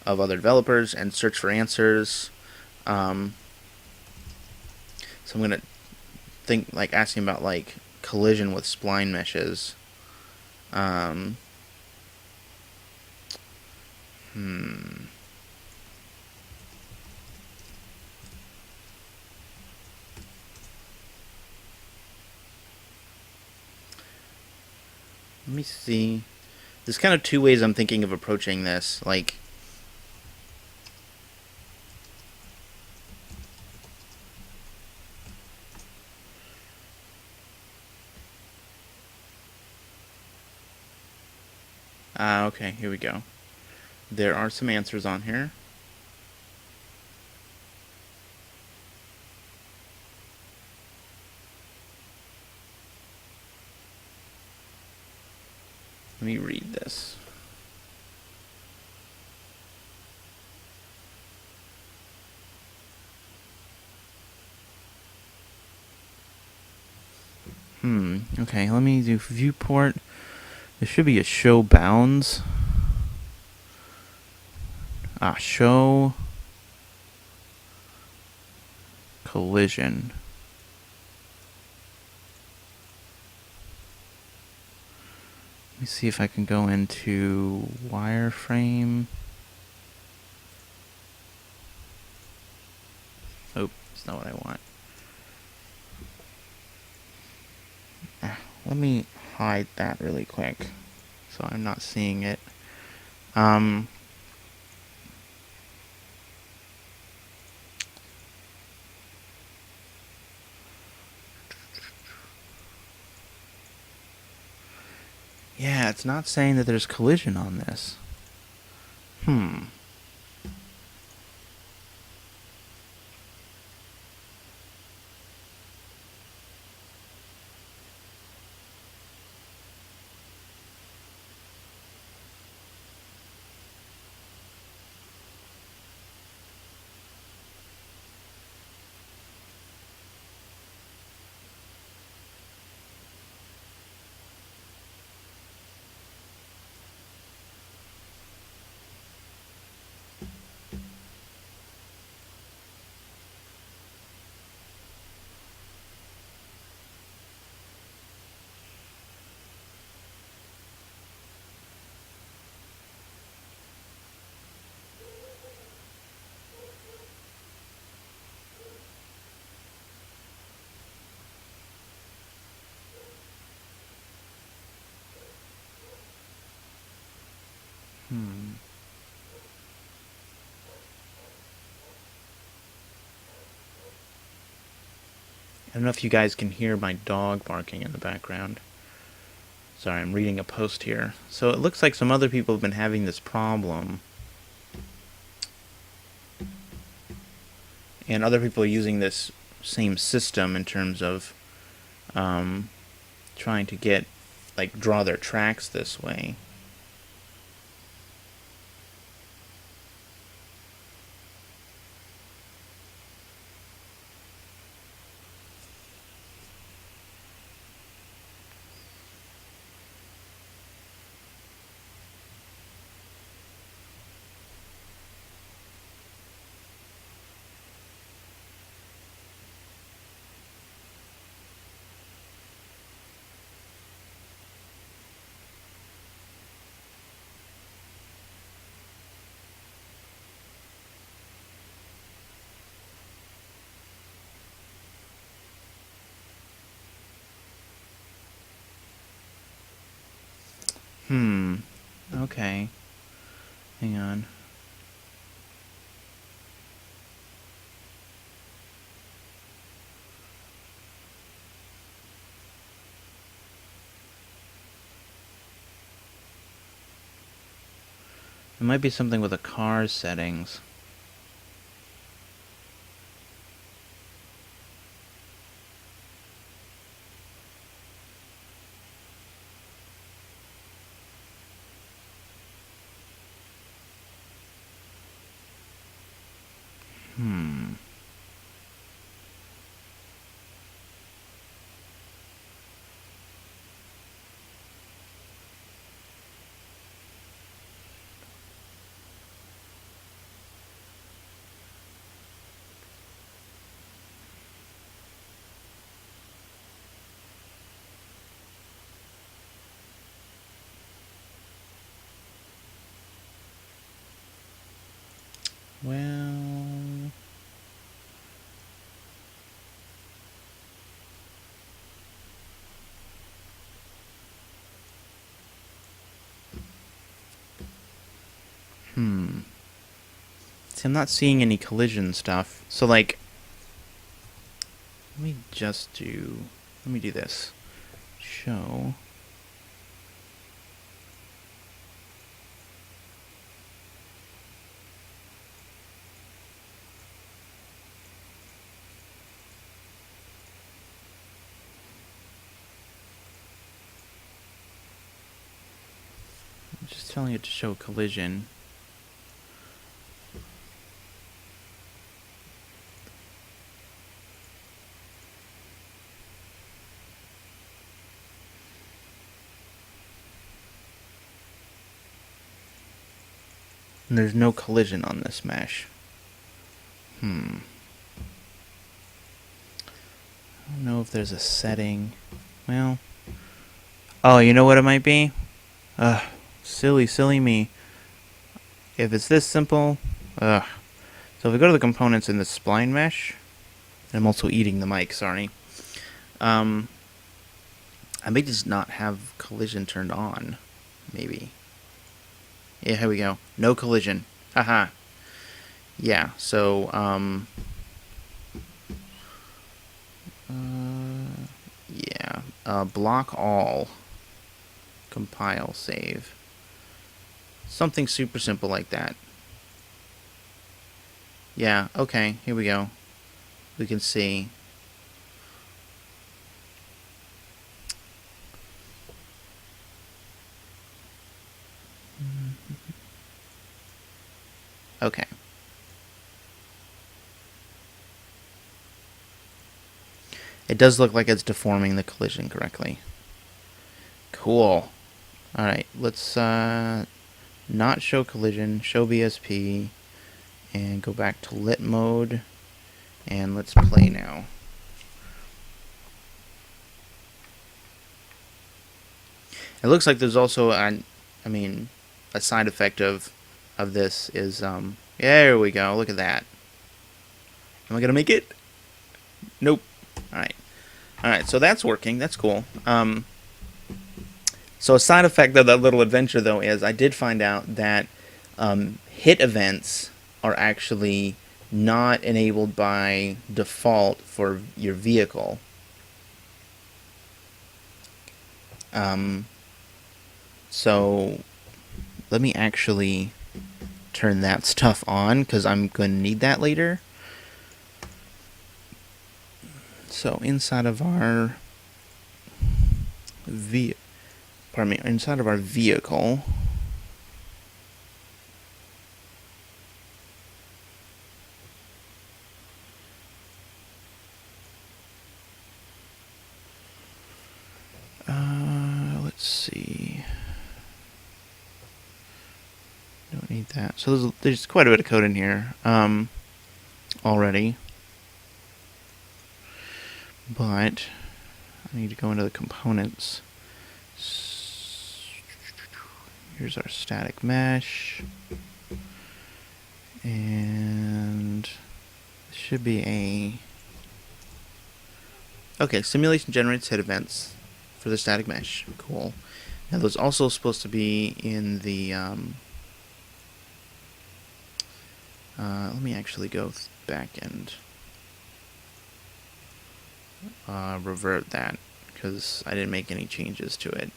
of other developers and search for answers. So I'm gonna think like asking about like collision with spline meshes. Let me see. There's kind of two ways I'm thinking of approaching this. Like, okay, here we go. There are some answers on here. Let me read this. Okay, let me do viewport. There should be a show bounds. Show collision. Let me see if I can go into wireframe. Oh, it's not what I want. Let me hide that really quick so I'm not seeing it. Yeah, it's not saying that there's collision on this. Hmm. Hmm. I don't know if you guys can hear my dog barking in the background. Sorry, I'm reading a post here. So it looks like some other people have been having this problem. And other people are using this same system in terms of um, trying to get, like, draw their tracks this way. Hmm. Okay. Hang on. It might be something with the car settings. Hmm. Well... Hmm. See, I'm not seeing any collision stuff. So, like... Let me just do... Let me do this. Show... I'm just telling it to show collision. And there's no collision on this mesh. Hmm. I don't know if there's a setting. Well... Oh, you know what it might be? Ugh. Silly me. If it's this simple... Ugh. So if we go to the components in the spline mesh... And I'm also eating the mic, sorry. I may just not have collision turned on. Maybe. Yeah, here we go. No collision. Haha. Yeah, so, block all. Compile, save. Something super simple like that. Yeah, okay, here we go. We can see. Okay. It does look like it's deforming the collision correctly. Cool. Alright, let's not show collision, show VSP, and go back to lit mode, and let's play now. It looks like there's also a side effect of this is there we go. Look at that. Am I gonna make it? Nope. All right. So that's working. That's cool. So a side effect of that little adventure though is I did find out that hit events are actually not enabled by default for your vehicle. So let me actually turn that stuff on because I'm going to need that later. So inside of our inside of our vehicle, let's see. Don't need that. So there's quite a bit of code in here already, but I need to go into the components. Here's our static mesh, and this should be a simulation generates hit events for the static mesh. Cool. Now those also supposed to be in the let me actually go back and revert that because I didn't make any changes to it.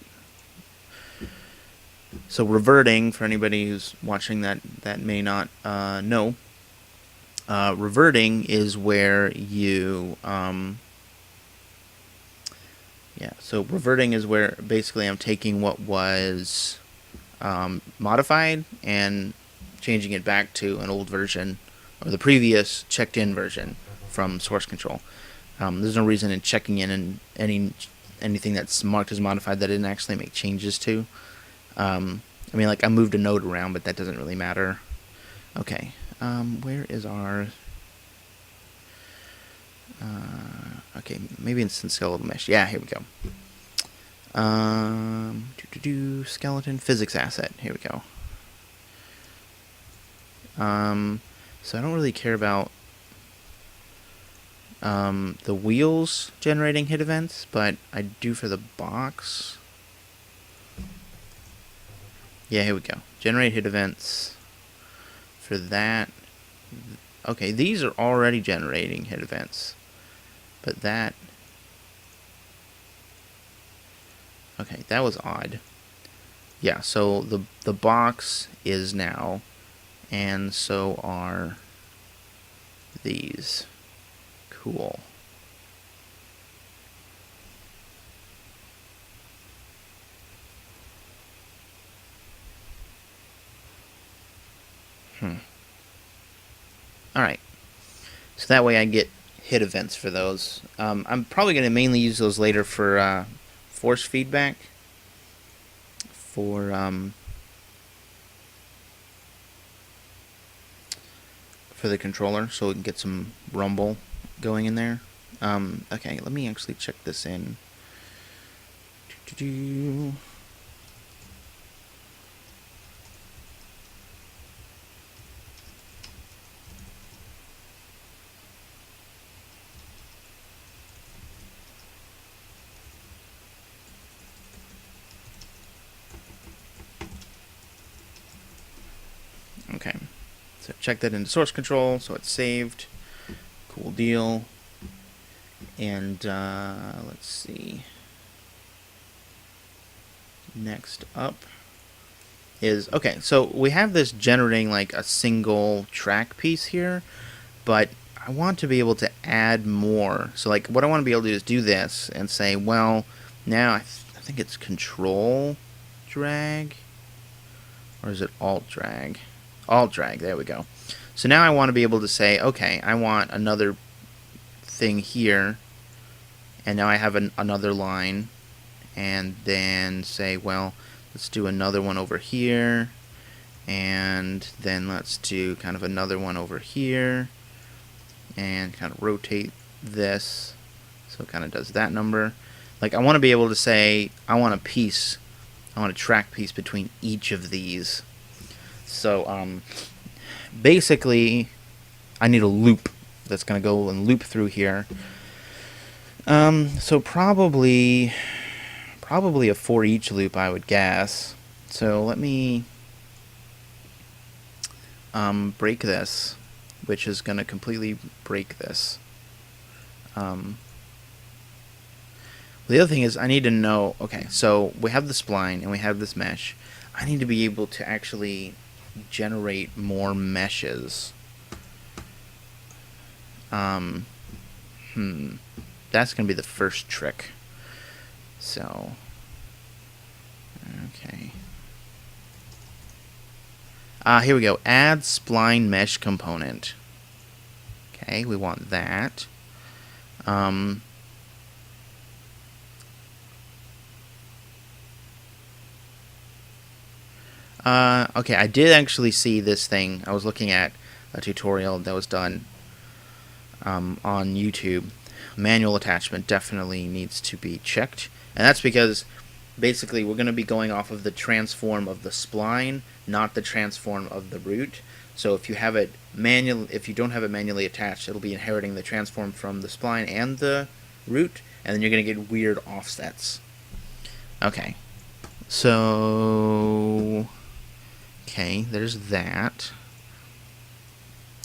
So reverting, for anybody who's watching that may not know, reverting is where you so reverting is where basically I'm taking what was modified and changing it back to an old version or the previous checked-in version from source control. There's no reason in checking in anything that's marked as modified that I didn't actually make changes to. I moved a node around, but that doesn't really matter. Okay, where is our... okay, maybe in skeletal mesh. Yeah, here we go. Skeleton physics asset. Here we go. So I don't really care about the wheels generating hit events, but I do for the box. Yeah, here we go. Generate hit events for that. Okay, these are already generating hit events, but that... okay, that was odd. Yeah, so the box is now, and so are these. Cool. Alright. So that way I get hit events for those. I'm probably going to mainly use those later for force feedback. For the controller, so we can get some rumble going in there. Okay, let me actually check this in. Okay, so check that into source control, so it's saved. Cool deal. And let's see. Next up, is, okay, so we have this generating like a single track piece here, but I want to be able to add more. So like what I want to be able to do is do this and say, well, now I think it's control drag, or is it alt drag? Alt drag, there we go. So now I want to be able to say, okay, I want another thing here, and now I have another line, and then say, well, let's do another one over here, and then let's do kind of another one over here, and kind of rotate this so it kind of does that number. Like I want to be able to say I want a piece, I want a track piece between each of these. So basically I need a loop that's going to go and loop through here. So probably a for each loop, I would guess. So let me break this, which is going to completely break this. The other thing is I need to know, okay, so we have the spline and we have this mesh. I need to be able to actually generate more meshes. That's going to be the first trick. So, okay. Here we go. Add spline mesh component. Okay, we want that. Okay, I did actually see this thing. I was looking at a tutorial that was done on YouTube. Manual attachment definitely needs to be checked, and that's because basically we're going to be going off of the transform of the spline, not the transform of the root. So if you have it if you don't have it manually attached, it'll be inheriting the transform from the spline and the root, and then you're going to get weird offsets. Okay, so okay, there's that.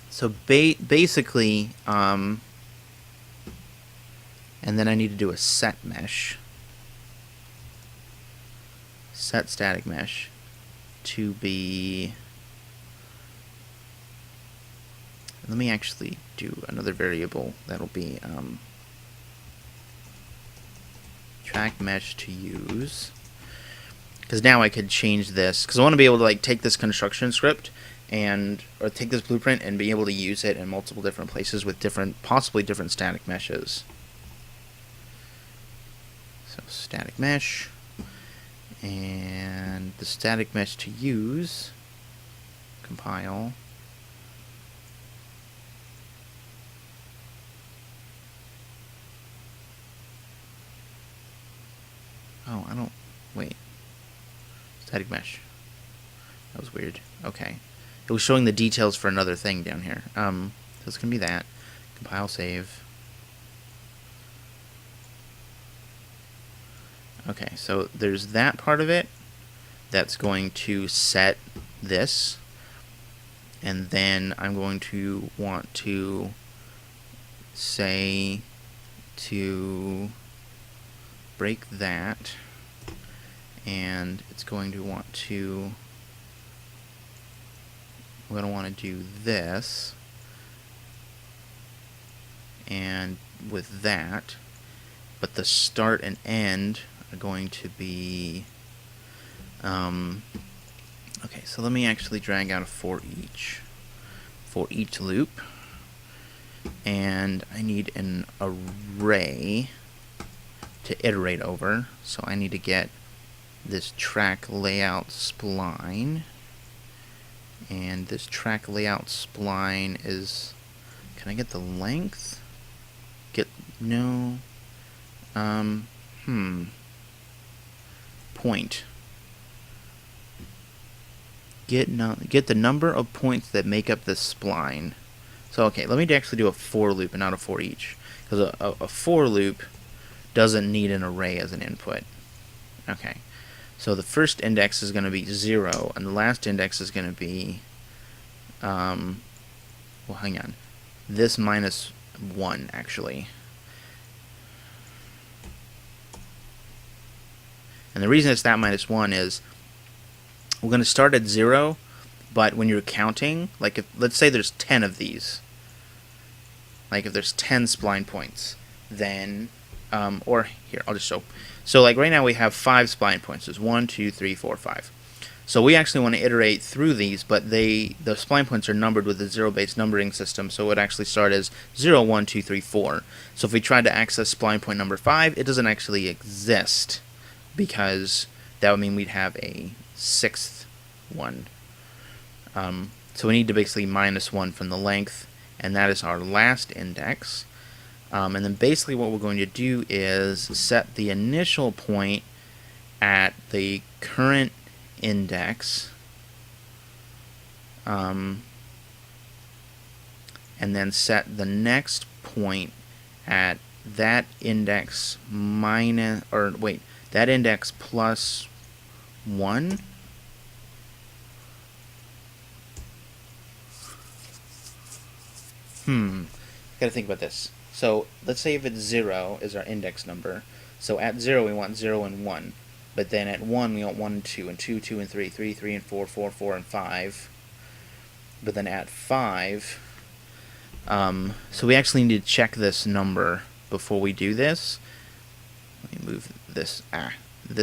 So basically, and then I need to do a set mesh, set static mesh to be, let me actually do another variable that'll be track mesh to use, because now I could change this, because I want to be able to like take this construction script or take this blueprint and be able to use it in multiple different places with possibly different static meshes. So static mesh, and the static mesh to use, compile. Oh, I don't, wait. Static mesh. That was weird. Okay. It was showing the details for another thing down here. So it's going to be that. Compile, save. Okay, so there's that part of it that's going to set this. And then I'm going to want to say to break that. And it's going to want to, we're going to want to do this, and with that, but the start and end are going to be, okay, so let me actually drag out a for each loop, and I need an array to iterate over, so I need to get this track layout spline, and this track layout spline is, can I get the length? No, point. Get the number of points that make up this spline. So okay, let me actually do a for loop and not a for each, because a for loop doesn't need an array as an input. Okay. So the first index is going to be 0, and the last index is going to be, well, hang on, this minus 1, actually. And the reason it's that minus 1 is we're going to start at 0, but when you're counting, like if, let's say there's 10 of these, like if there's 10 spline points, then, or here, I'll just show. So like right now we have 5 spline points. There's 1, 2, 3, 4, 5. So we actually want to iterate through these, but the spline points are numbered with a 0-based numbering system, so it would actually start as 0, 1, 2, 3, 4. So if we tried to access spline point number 5, it doesn't actually exist, because that would mean we'd have a 6th one. So we need to basically minus 1 from the length, and that is our last index. And then basically what we're going to do is set the initial point at the current index, and then set the next point at that index minus, or wait, that index plus 1. Gotta think about this. So let's say if it's 0 is our index number. So at 0 we want 0 and 1. But then at 1 we want 1 and 2, and 2, 2 and 3, 3, 3 and 4, 4, 4 and 5. But then at 5, so we actually need to check this number before we do this. Let me move this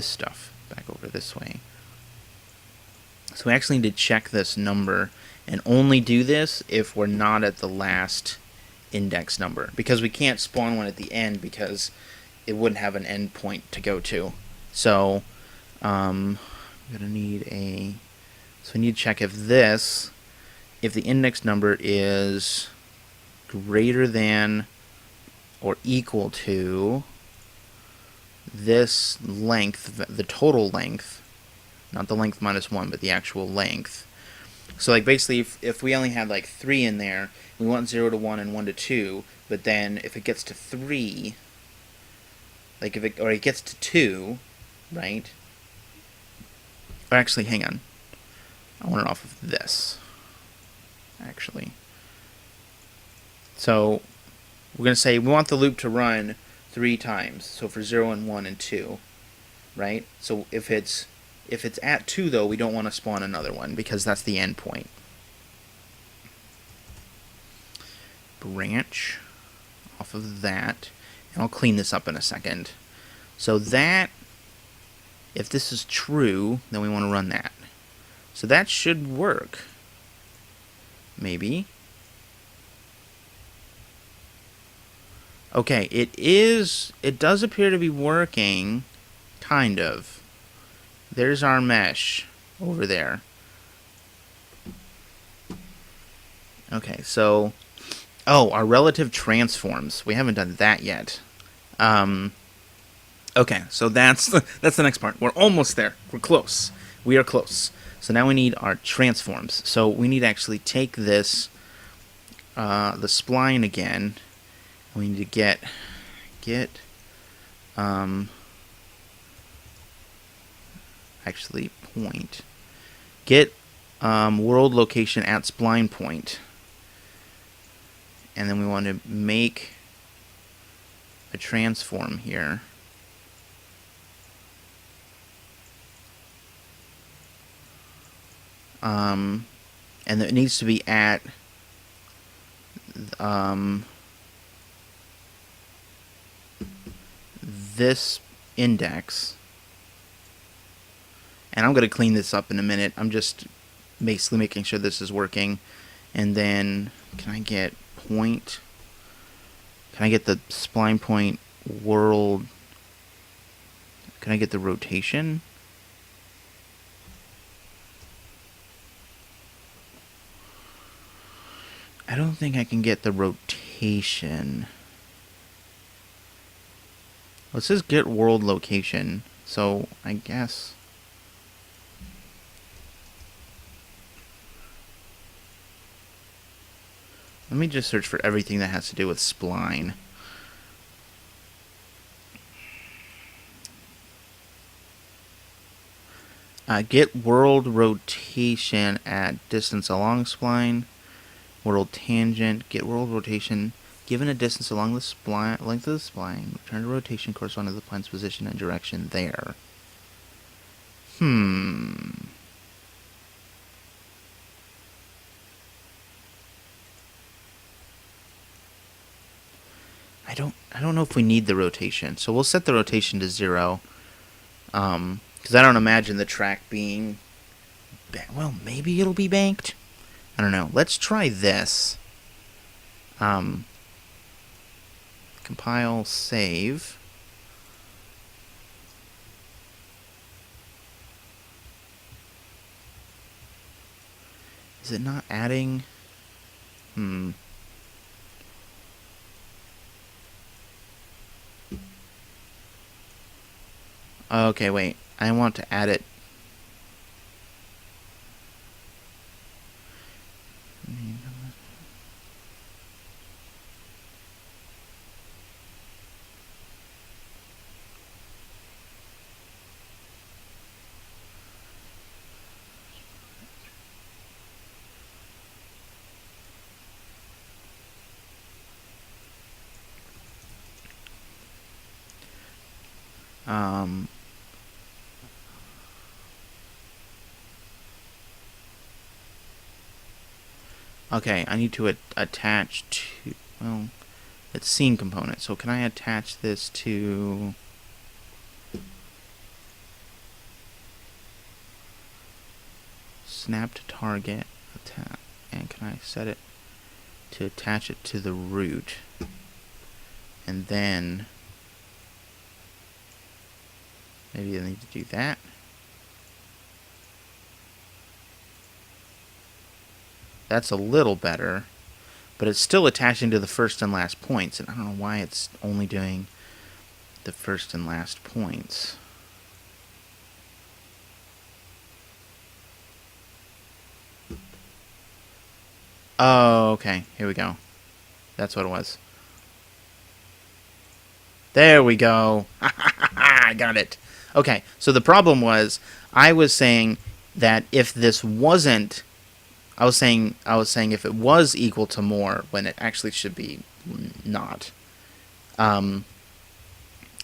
stuff back over this way. So we actually need to check this number and only do this if we're not at the last index number, because we can't spawn one at the end because it wouldn't have an end point to go to. So we're gonna need so we need to check if the index number is greater than or equal to this length, the total length, not the length minus 1, but the actual length. So like basically if we only had like 3 in there, we want 0 to 1 and 1 to 2, but then if it gets to 3, like if it gets to 2, right? Or actually, hang on. I want it off of this, actually. So we're going to say we want the loop to run 3 times. So for 0 and 1 and 2, right? So if it's at 2, though, we don't want to spawn another one because that's the end point. Branch off of that, and I'll clean this up in a second. So that, if this is true, then we want to run that. So that should work. Maybe. Okay, it does appear to be working, kind of. There's our mesh over there. Okay, so, oh, our relative transforms. We haven't done that yet. Okay, so that's the next part. We're almost there. We're close. We are close. So now we need our transforms. So we need to actually take this, the spline again. We need to get actually point. Get world location at spline point. And then we want to make a transform here. And it needs to be at this index. And I'm going to clean this up in a minute. I'm just basically making sure this is working. And then, can I get point? Can I get the spline point world? Can I get the rotation? I don't think I can get the rotation. Let's just get world location. So, I guess... Let me just search for everything that has to do with spline. Get world rotation at distance along spline. World tangent. Get world rotation. Given a distance along the spline, length of the spline, return to rotation corresponding to the pline's position and direction there. I don't know if we need the rotation, so we'll set the rotation to 0. Because I don't imagine the track being... well, maybe it'll be banked. I don't know. Let's try this. Compile, save. Is it not adding? Okay, wait. I want to add it. Okay, I need to attach to, well, it's scene component. So can I attach this to snap to target, and can I set it to attach it to the root? And then maybe I need to do that. That's a little better, but it's still attaching to the first and last points, and I don't know why it's only doing the first and last points. Oh, okay. Here we go. That's what it was. There we go. I got it. Okay, so the problem was I was saying that if this wasn't, I was saying if it was equal to more when it actually should be not.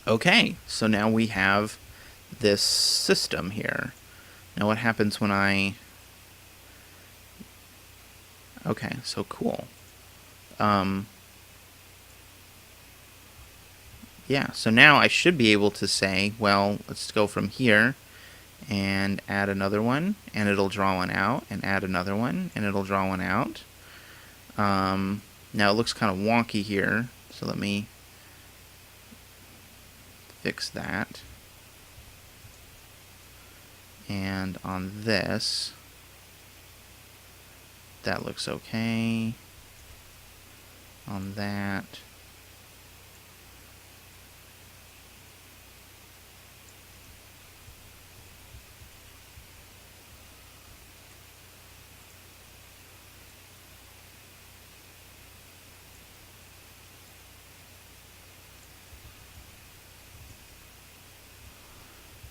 Okay, so now we have this system here. Now what happens when I... Okay, so cool. Yeah, so now I should be able to say, well, let's go from here and add another one, and it'll draw one out, and add another one, and it'll draw one out. Now it looks kind of wonky here, so let me fix that. And on this, that looks okay. On that,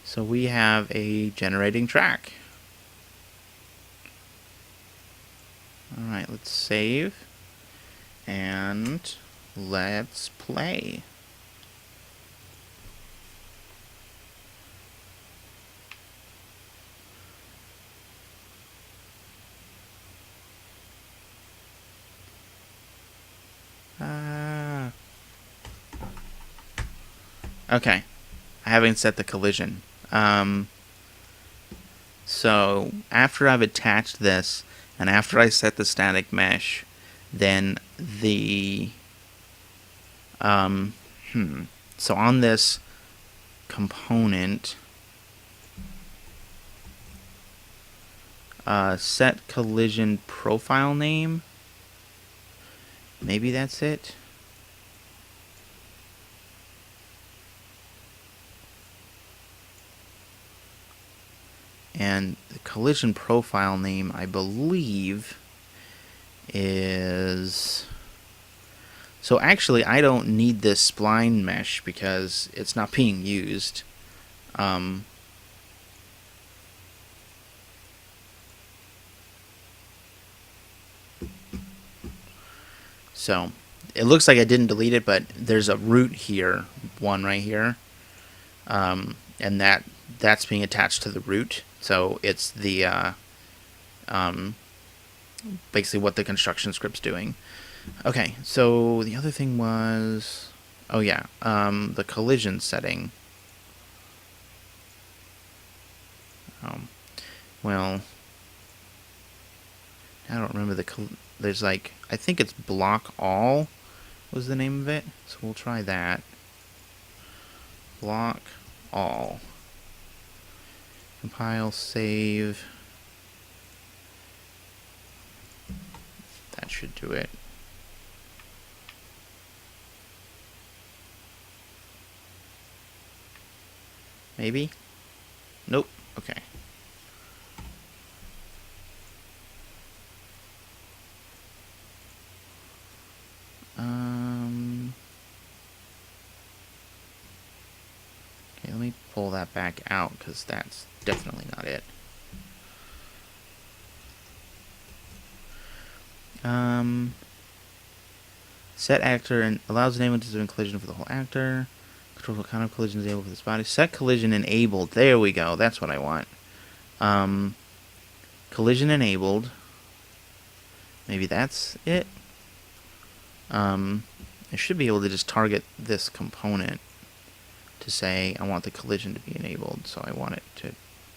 so we have a generating track. Alright, let's save and let's play. Okay, I haven't set the collision. So after I've attached this, and after I set the static mesh, then the so on this component, set collision profile name. Maybe that's it. And the collision profile name, I believe, is... So actually, I don't need this spline mesh because it's not being used. So it looks like I didn't delete it, but there's a root here, one right here, and that's being attached to the root. So it's the basically what the construction script's doing. Okay, so the other thing was Oh yeah, the collision setting. Um, well, I don't remember there's like, I think it's block all was the name of it. So we'll try that. Block all. Compile, save. That should do it. Maybe? Nope. Okay. Okay, let me pull that back out because that's definitely not it. Set actor and allows enablement to do collision for the whole actor. Control what kind of collision is able for this body. Set collision enabled. There we go. That's what I want. Collision enabled. Maybe that's it. I should be able to just target this component to say I want the collision to be enabled. So I want it to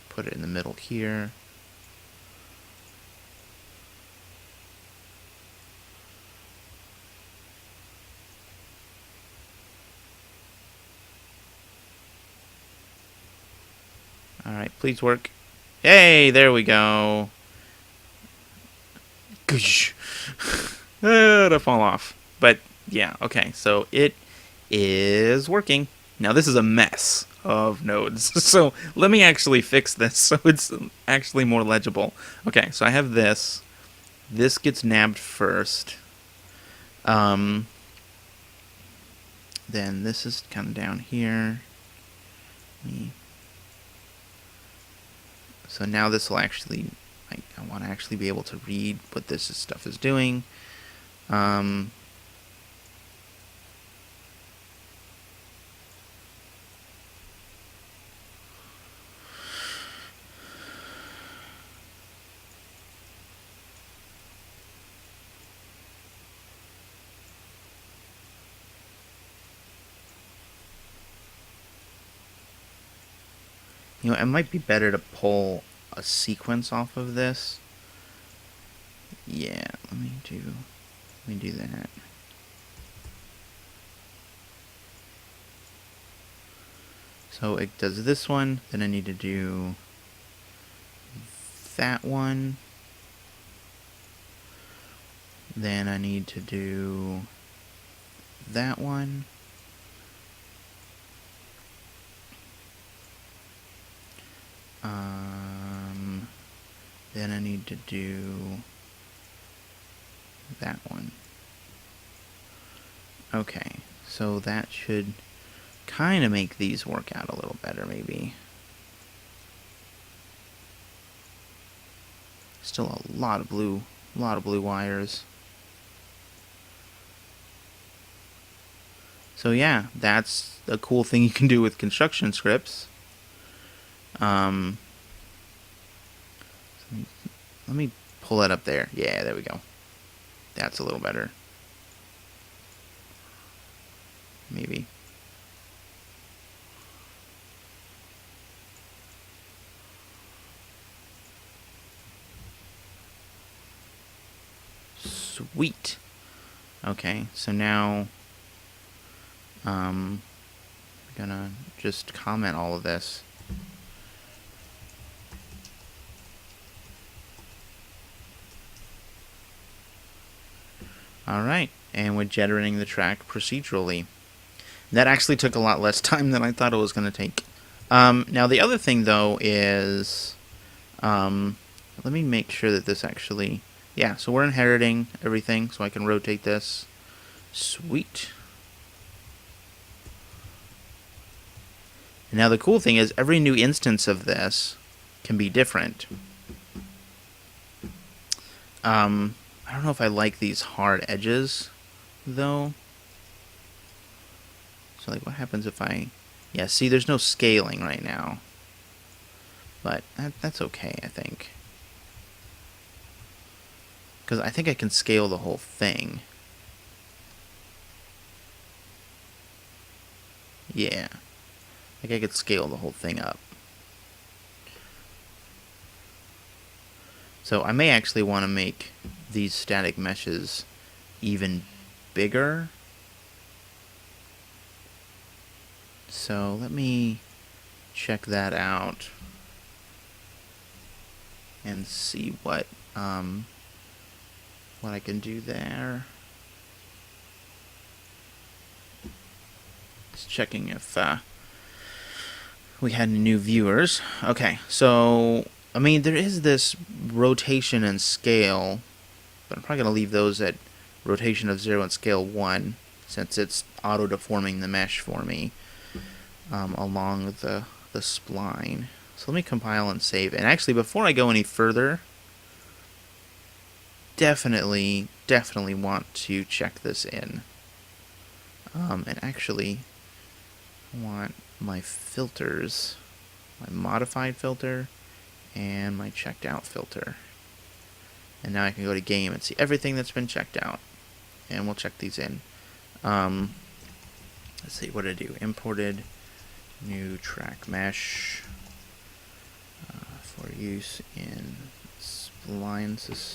put it in the middle here. Alright, please work. Yay, there we go. Goosh. To fall off. But yeah, okay, so it is working. Now this is a mess of nodes. So let me actually fix this so it's actually more legible. Okay, so I have this. This gets nabbed first. Then this is kind of down here. So now this will actually, I want to actually be able to read what this stuff is doing. You know, it might be better to pull a sequence off of this. Yeah, let me do that. So it does this one, then I need to do that one. Then I need to do that one. Then I need to do that one. Okay, so that should kind of make these work out a little better, maybe. Still a lot of blue wires. So yeah, that's a cool thing you can do with construction scripts. Let me pull that up there. Yeah, there we go. That's a little better. Maybe. Sweet. Okay, so now I'm gonna just comment all of this. Alright, and we're jittering the track procedurally. That actually took a lot less time than I thought it was going to take. Now the other thing though is, let me make sure that this actually, yeah, so we're inheriting everything, so I can rotate this. Sweet. Now the cool thing is every new instance of this can be different. I don't know if I like these hard edges, though. So, like, what happens if I... Yeah, see, there's no scaling right now. But that's okay, I think. Because I think I can scale the whole thing. Yeah. Like I could scale the whole thing up. So I may actually want to make these static meshes even bigger. So let me check that out and see what I can do there. Just checking if we had any new viewers. Okay, so I mean there is this rotation and scale, but I'm probably gonna leave those at rotation of 0 and scale 1 since it's auto deforming the mesh for me along with the spline. So let me compile and save. And actually, before I go any further, definitely want to check this in. And actually, I want my filters, my modified filter, and my checked out filter. And now I can go to game and see everything that's been checked out. And we'll check these in. Let's see, what did I do? Imported new track mesh for use in splinable.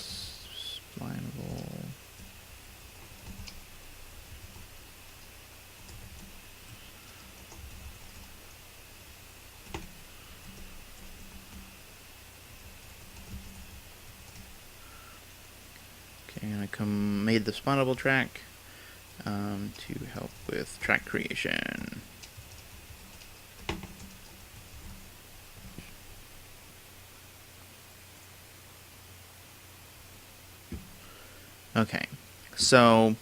Okay, and I made the spawnable track to help with track creation. Okay, so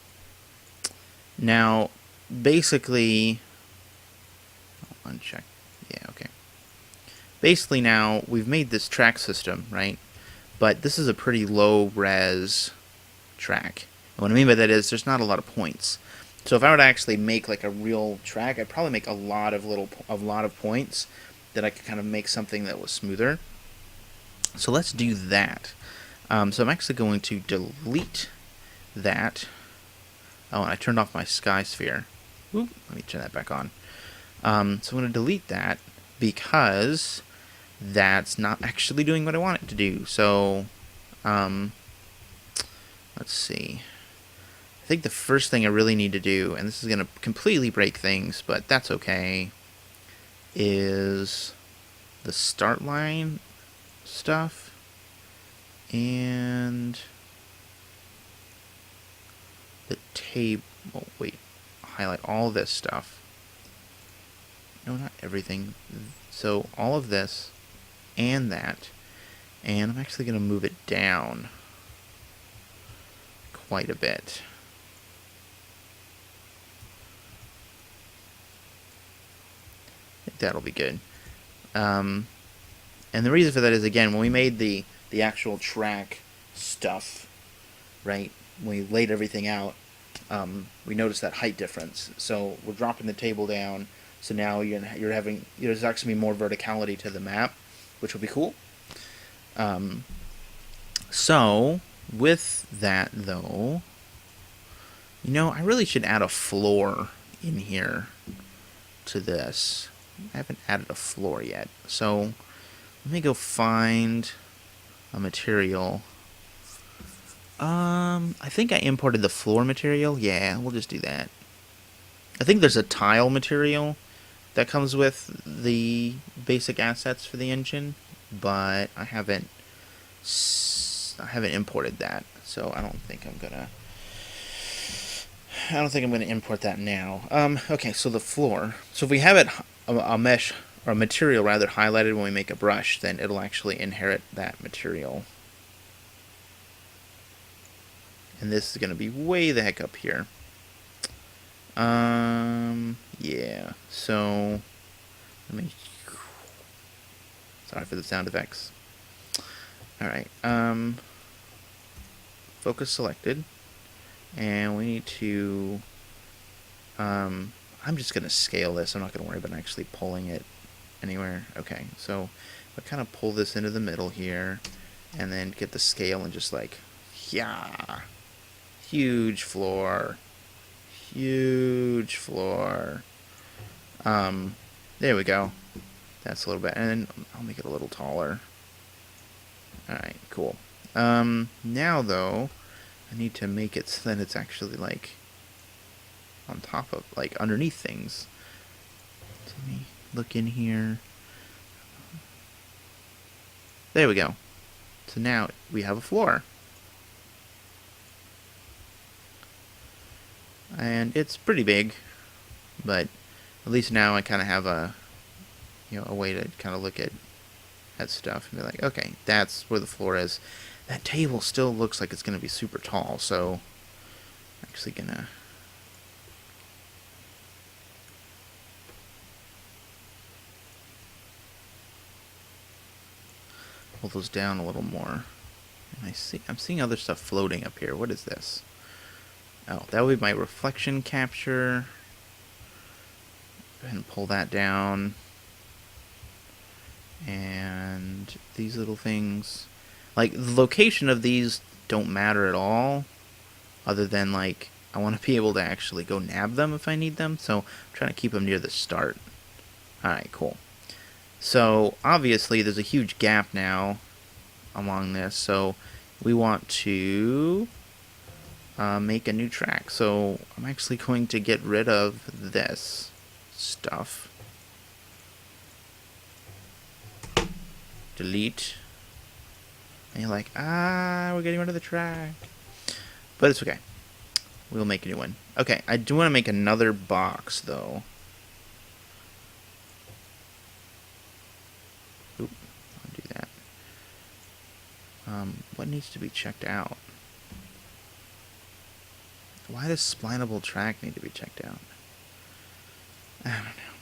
now basically, uncheck. Yeah, okay. Basically now we've made this track system, right? But this is a pretty low res track. And what I mean by that is there's not a lot of points. So if I were to actually make like a real track, I'd probably make a lot of points that I could kind of make something that was smoother. So let's do that. So I'm actually going to delete that. Oh, and I turned off my sky sphere. Oop, let me turn that back on. So I'm going to delete that because that's not actually doing what I want it to do. So let's see. I think the first thing I really need to do, and this is going to completely break things, but that's okay, is the start line stuff and the table. Oh, wait, highlight all this stuff. No, not everything. So all of this and that, and I'm actually going to move it down quite a bit. I think that'll be good. And the reason for that is, again, when we made the actual track stuff, right, when we laid everything out, we noticed that height difference. So we're dropping the table down, so now you're having, there's actually more verticality to the map, which will be cool. So with that though, I really should add a floor in here to this. I haven't added a floor yet, so let me go find a material. I think I imported the floor material. Yeah, we'll just do that. I think there's a tile material that comes with the basic assets for the engine, but I haven't imported that, so I don't think I'm gonna import that now. Okay, so the floor. So if we have it a mesh or a material rather highlighted when we make a brush, then it'll actually inherit that material. And this is going to be way the heck up here. Yeah, so let me, sorry for the sound effects. Alright, focus selected, and we need to, I'm just going to scale this. I'm not going to worry about actually pulling it anywhere. Okay, so I kind of pull this into the middle here, and then get the scale and just like, yeah. Huge floor. There we go. That's a little bit, and I'll make it a little taller. Alright, cool. Now though, I need to make it so that it's actually like on top of, like underneath things. So let me look in here. There we go. So now we have a floor. And it's pretty big, but at least now I kind of have a, a way to kind of look at stuff and be like, okay, that's where the floor is. That table still looks like it's going to be super tall, so I'm actually going to pull those down a little more. And I'm seeing other stuff floating up here. What is this? Oh, that would be my reflection capture. Go ahead and pull that down. And these little things, like the location of these don't matter at all, other than like I want to be able to actually go nab them if I need them, so I'm trying to keep them near the start. Alright, cool. So obviously there's a huge gap now along this, so we want to make a new track. So I'm actually going to get rid of this stuff. Delete. And you're like, we're getting rid of the track. But it's okay. We'll make a new one. Okay, I do want to make another box, though. Oop, I'll do that. What needs to be checked out? Why does splinable track need to be checked out? I don't know.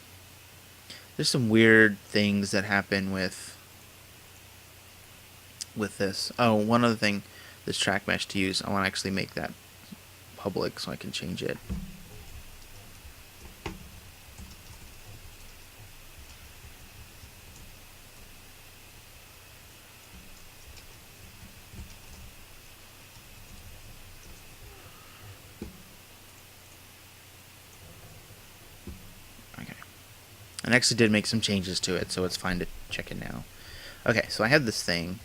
There's some weird things that happen with this. Oh, one other thing, this track mesh to use, I want to actually make that public so I can change it. Okay. I actually did make some changes to it, so it's fine to check it now. Okay, so I have this thing,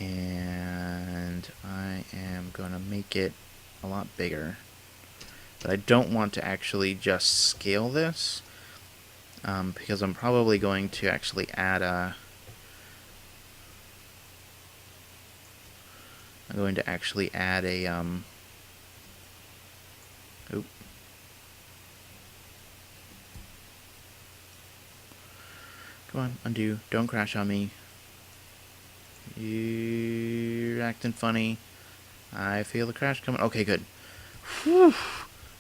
and I am going to make it a lot bigger. But I don't want to actually just scale this, because I'm probably going to actually add a... I'm going to actually add a... Oop. Come on, undo. Don't crash on me. You're acting funny. I feel the crash coming. Okay, good. Whew.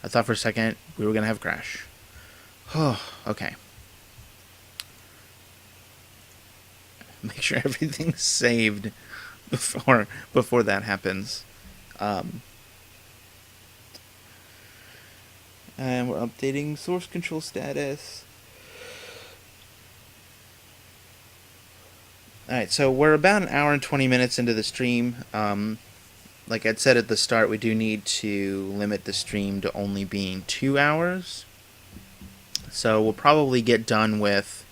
I thought for a second we were going to have a crash. Oh, okay. Make sure everything's saved before that happens. And we're updating source control status. Alright, so we're about an hour and 20 minutes into the stream. Like I'd said at the start, we do need to limit the stream to only being 2 hours. So we'll probably get done with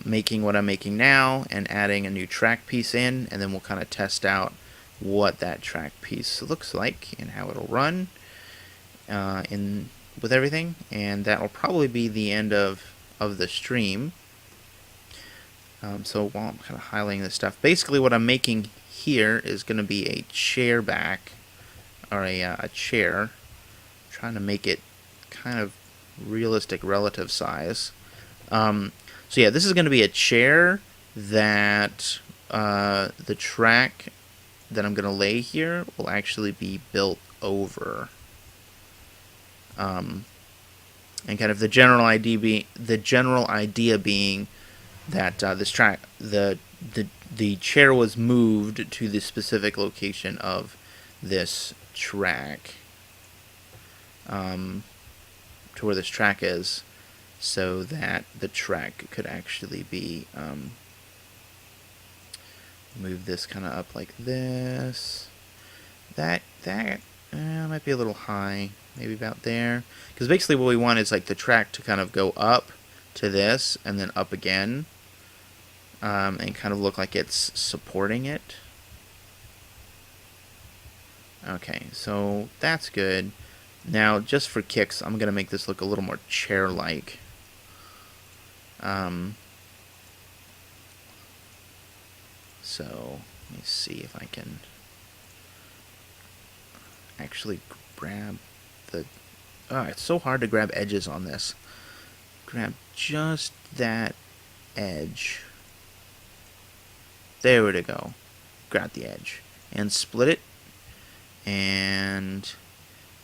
making what I'm making now and adding a new track piece in, and then we'll kind of test out what that track piece looks like and how it'll run with everything, and that will probably be the end of the stream. So while I'm kind of highlighting this stuff, basically what I'm making here is going to be a chair back, or a chair. I'm trying to make it kind of realistic relative size. So yeah, this is going to be a chair that the track that I'm going to lay here will actually be built over. And kind of the general idea being that this track, the chair was moved to the specific location of this track, to where this track is, so that the track could actually be move this kind of up like this. That Might be a little high, maybe about there. Because basically what we want is like the track to kind of go up to this and then up again, and kind of look like it's supporting it. Okay, so that's good. Now, just for kicks, I'm going to make this look a little more chair-like. So, let me see if I can actually grab the... it's so hard to grab edges on this. Grab just that edge. There we go. Grab the edge. And split it. And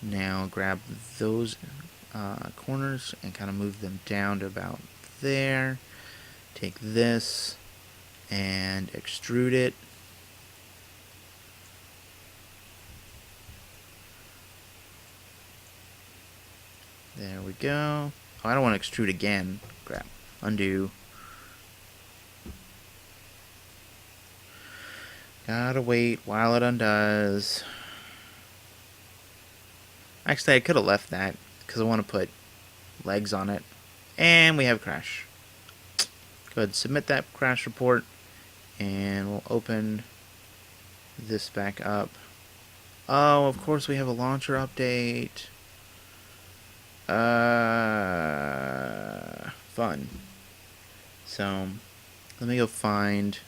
now grab those corners and kind of move them down to about there. Take this and extrude it. There we go. Oh, I don't want to extrude again. Crap. Undo. Gotta wait while it undoes. Actually, I could have left that because I want to put legs on it. And we have a crash. Go ahead and submit that crash report. And we'll open this back up. Oh, of course we have a launcher update. Fun. So, let me go find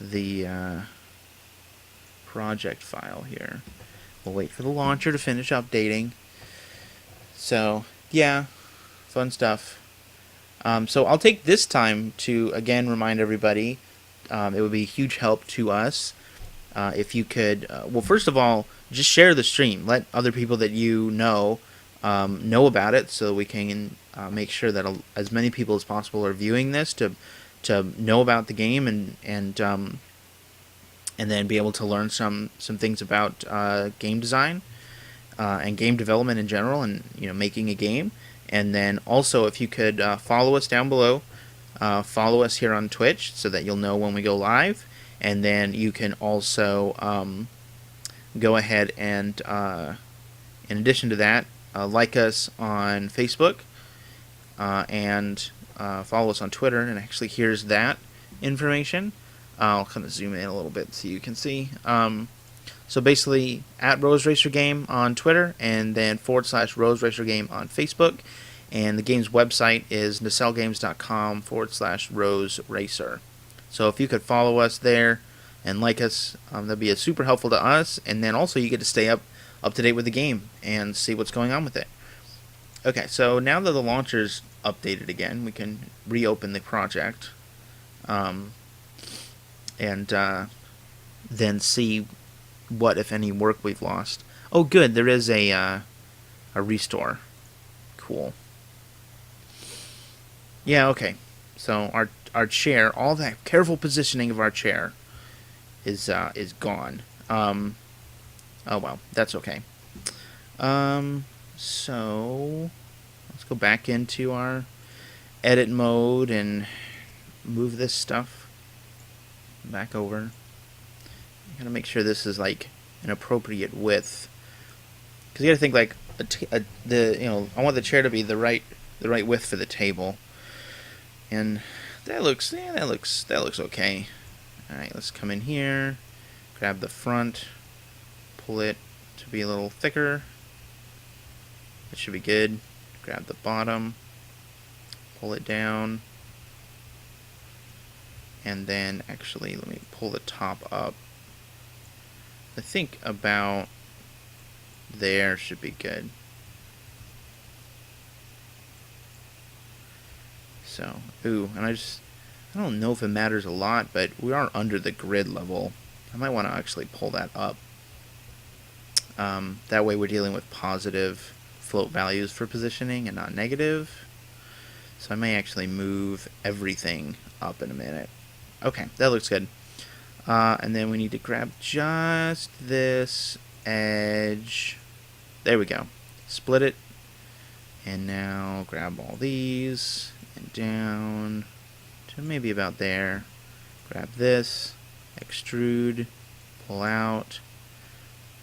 the project file here. We'll wait for the launcher to finish updating. So, yeah, fun stuff. So I'll take this time to, again, remind everybody, it would be a huge help to us if you could, well, first of all, just share the stream. Let other people that you know about it, so we can make sure that as many people as possible are viewing this to know about the game and then be able to learn some things about game design and game development in general, and making a game. And then also, if you could follow us down below, follow us here on Twitch so that you'll know when we go live. And then you can also go ahead and, in addition to that, like us on Facebook and follow us on Twitter. And actually, here's that information. I'll kind of zoom in a little bit so you can see. So basically, at Rose Racer Game on Twitter, and then /Rose Racer Game on Facebook. And the game's website is nacellegames.com/Rose Racer. So if you could follow us there and like us, that'd be super helpful to us. And then also you get to stay up to date with the game and see what's going on with it. Okay, so now that the launcher's updated again, we can reopen the project and then see what, if any, work we've lost. Oh, good, there is a restore. Cool. Yeah, okay. So our chair, all that careful positioning of our chair is gone. Oh well, that's okay. So let's go back into our edit mode and move this stuff back over. I'm gonna make sure this is like an appropriate width, because you gotta think like I want the chair to be the right width for the table. And that looks okay. Alright, let's come in here, grab the front, pull it to be a little thicker. That should be good. Grab the bottom, pull it down, and then actually let me pull the top up. I think about there should be good. So, and I don't know if it matters a lot, but we are under the grid level. I might want to actually pull that up. That way we're dealing with positive float values for positioning and not negative. So I may actually move everything up in a minute. Okay, that looks good. And then we need to grab just this edge. There we go. Split it. And now grab all these and down to maybe about there. Grab this, extrude, pull out,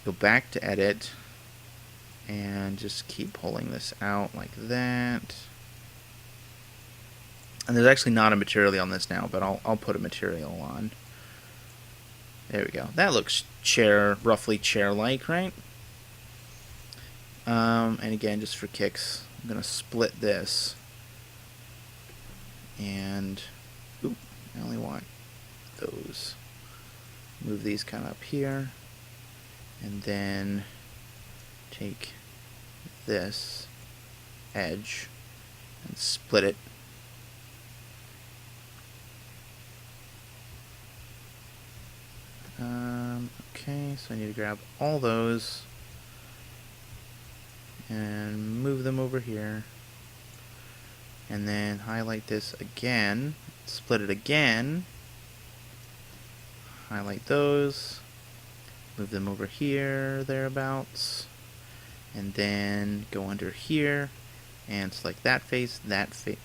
go back to edit, and just keep pulling this out like that. And there's actually not a material on this now, but I'll put a material on. There we go. That looks roughly chair-like, right? And again, just for kicks, I'm gonna split this. And oop, I only want those. Move these kind of up here, and then take this edge and split it. Okay, so I need to grab all those and move them over here, and then highlight this again, split it again, highlight those, move them over here, thereabouts, and then go under here and select that face, that face,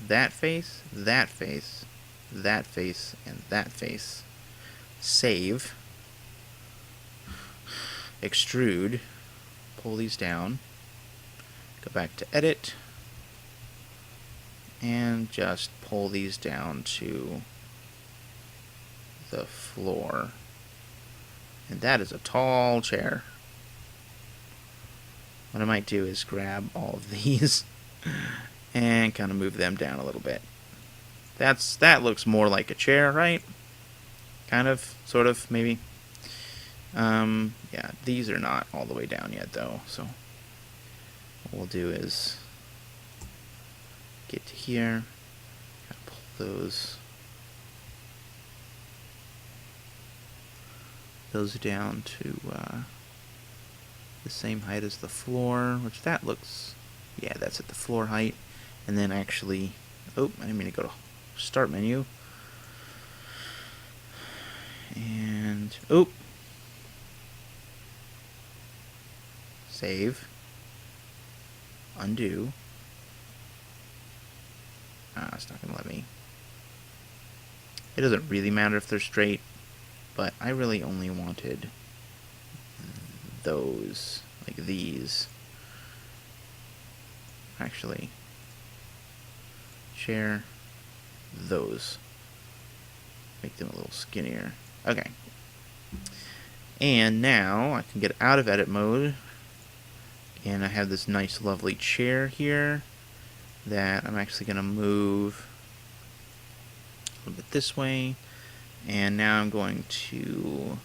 that face, that face, that face, and that face. Save, extrude, pull these down, go back to edit, and just pull these down to the floor. And that is a tall chair. What I might do is grab all of these and kind of move them down a little bit. That looks more like a chair, right? Kind of, sort of, maybe. Yeah, these are not all the way down yet, though, so what we'll do is get to here, kind of pull those down to the same height as the floor, which that looks, yeah, that's at the floor height. And then actually, oh, I didn't mean to go to start menu. And, oh, save, undo. It's not going to let me. It doesn't really matter if they're straight, but I really only wanted those, like these. Actually, share those. Make them a little skinnier. Okay. And now I can get out of edit mode, and I have this nice lovely chair here that I'm actually going to move a little bit this way. And now I'm going to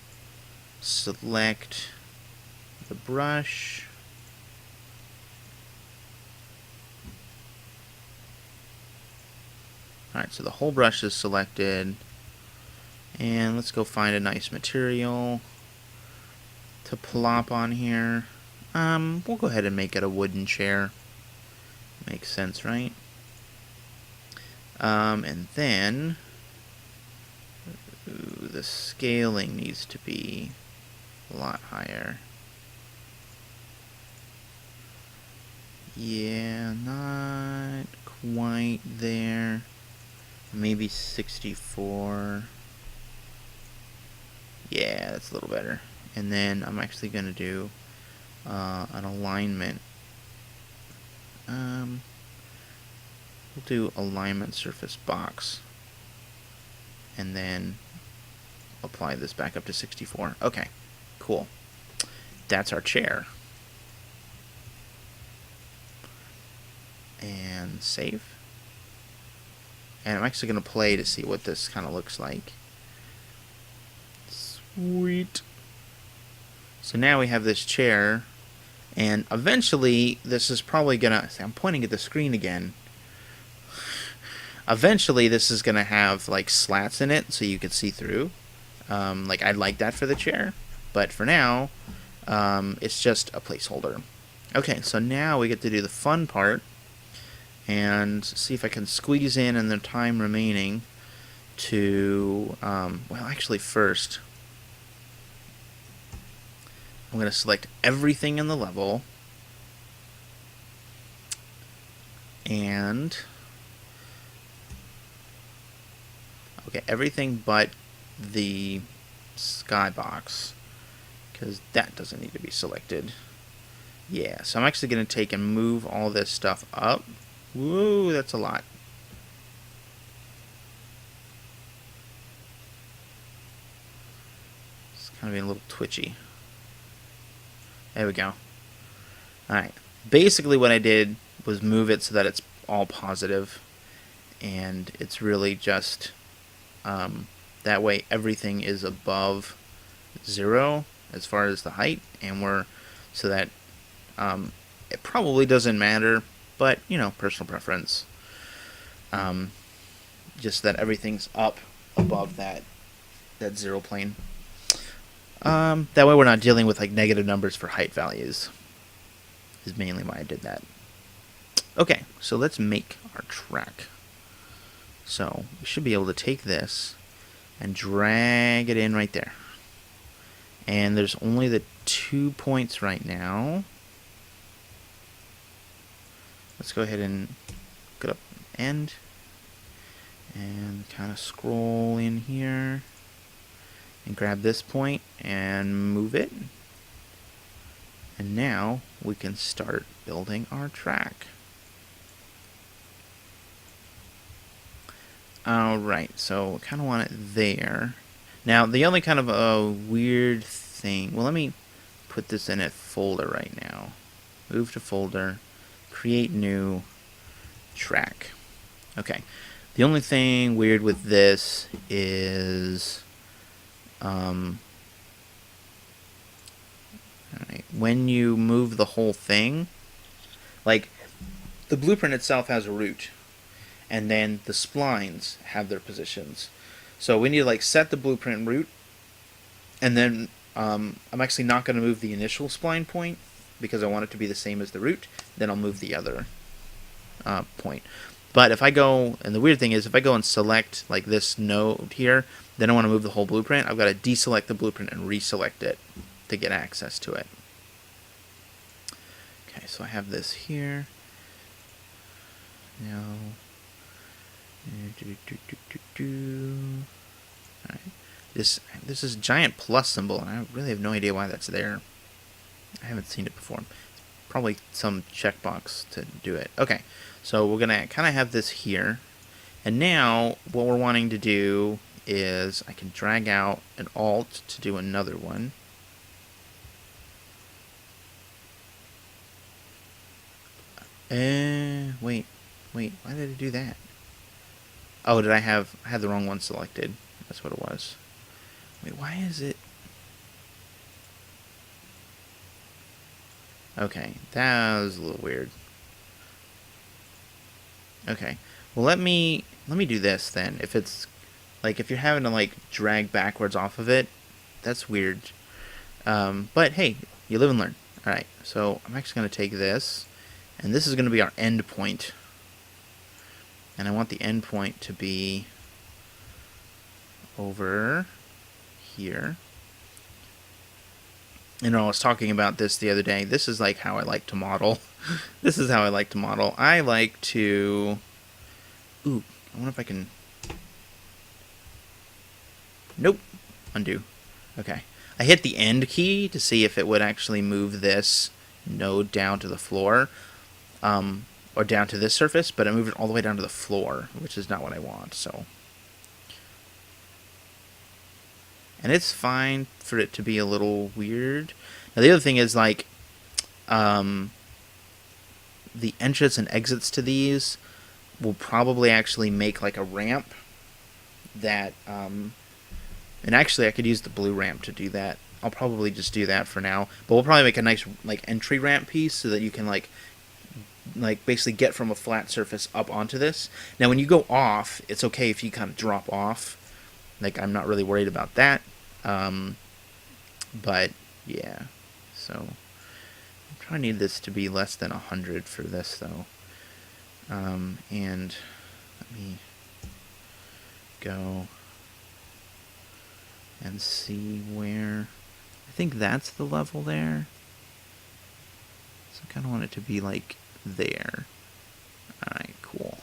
select the brush. Alright, so the whole brush is selected. And let's go find a nice material to plop on here. We'll go ahead and make it a wooden chair. Makes sense, right? And then the scaling needs to be a lot higher. Yeah, not quite there. Maybe 64. Yeah, that's a little better. And then I'm actually going to do an alignment. We'll do alignment surface box. And then apply this back up to 64. Okay, cool. That's our chair. And save. And I'm actually going to play to see what this kind of looks like. Sweet. So now we have this chair, and eventually this is probably gonna, I'm pointing at the screen again. Eventually this is gonna have like slats in it so you can see through. Like I'd like that for the chair, but for now it's just a placeholder. Okay, so now we get to do the fun part and see if I can squeeze in the time remaining to well, actually first I'm going to select everything in the level, and okay, everything but the skybox, because that doesn't need to be selected. Yeah, so I'm actually going to take and move all this stuff up. Whoa, that's a lot. It's kind of being a little twitchy. There we go. Alright. Basically what I did was move it so that it's all positive, and it's really just that way everything is above 0 as far as the height, and we're so that it probably doesn't matter, but you know, personal preference. Just that everything's up above that 0 plane. That way we're not dealing with like negative numbers for height values. Is mainly why I did that. Okay, so let's make our track. So we should be able to take this and drag it in right there. And there's only the 2 points right now. Let's go ahead and go up end and kind of scroll in here and grab this point and move it. And now we can start building our track. Alright, so we kind of want it there. Now, the only kind of a weird thing... Well, let me put this in a folder right now. Move to folder. Create new track. Okay. The only thing weird with this is... Alright, when you move the whole thing, like, the blueprint itself has a root, and then the splines have their positions. So we need to like set the blueprint root, and then I'm actually not going to move the initial spline point because I want it to be the same as the root. Then I'll move the other point. But if I go, and the weird thing is, if I go and select like this node here, then I want to move the whole blueprint, I've got to deselect the blueprint and reselect it to get access to it. Okay, so I have this here. Now, alright. This is a giant plus symbol, and I really have no idea why that's there. I haven't seen it before. Probably some checkbox to do it. Okay, so we're gonna kind of have this here, and now what we're wanting to do is I can drag out an alt to do another one. Wait, why did I do that? Oh, I had the wrong one selected. That's what it was. Wait, why is it? Okay, that was a little weird. Okay, well let me do this then. If it's like if you're having to like drag backwards off of it, that's weird. But hey, you live and learn. All right, so I'm actually going to take this, and this is going to be our end point. And I want the end point to be over here. You know, I was talking about this the other day. This is like how I like to model. This is how I like to model. I like to... Ooh, I wonder if I can... Nope. Undo. Okay. I hit the end key to see if it would actually move this node down to the floor. Or down to this surface, but I moved it all the way down to the floor, which is not what I want, so... And it's fine for it to be a little weird. Now the other thing is, like, the entrance and exits to these will probably actually make, like, a ramp that, and actually I could use the blue ramp to do that. I'll probably just do that for now. But we'll probably make a nice, like, entry ramp piece so that you can, like basically get from a flat surface up onto this. Now when you go off, it's okay if you kind of drop off. Like, I'm not really worried about that. But yeah, so I'm trying to need this to be less than 100 for this though. And let me go and see where, I think that's the level there. So I kind of want it to be like there. Alright, cool.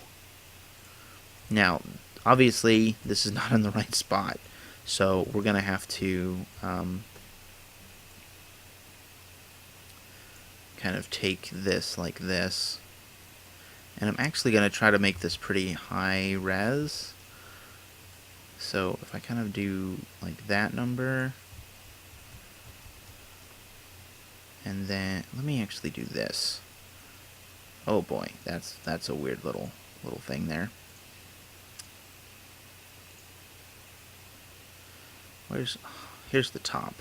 Now, obviously, this is not in the right spot, so we're going to have to kind kind of take this like this. And I'm actually going to try to make this pretty high res. So if I kind of do like that number, and then let me actually do this. Oh boy, that's a weird little thing there. Here's the top.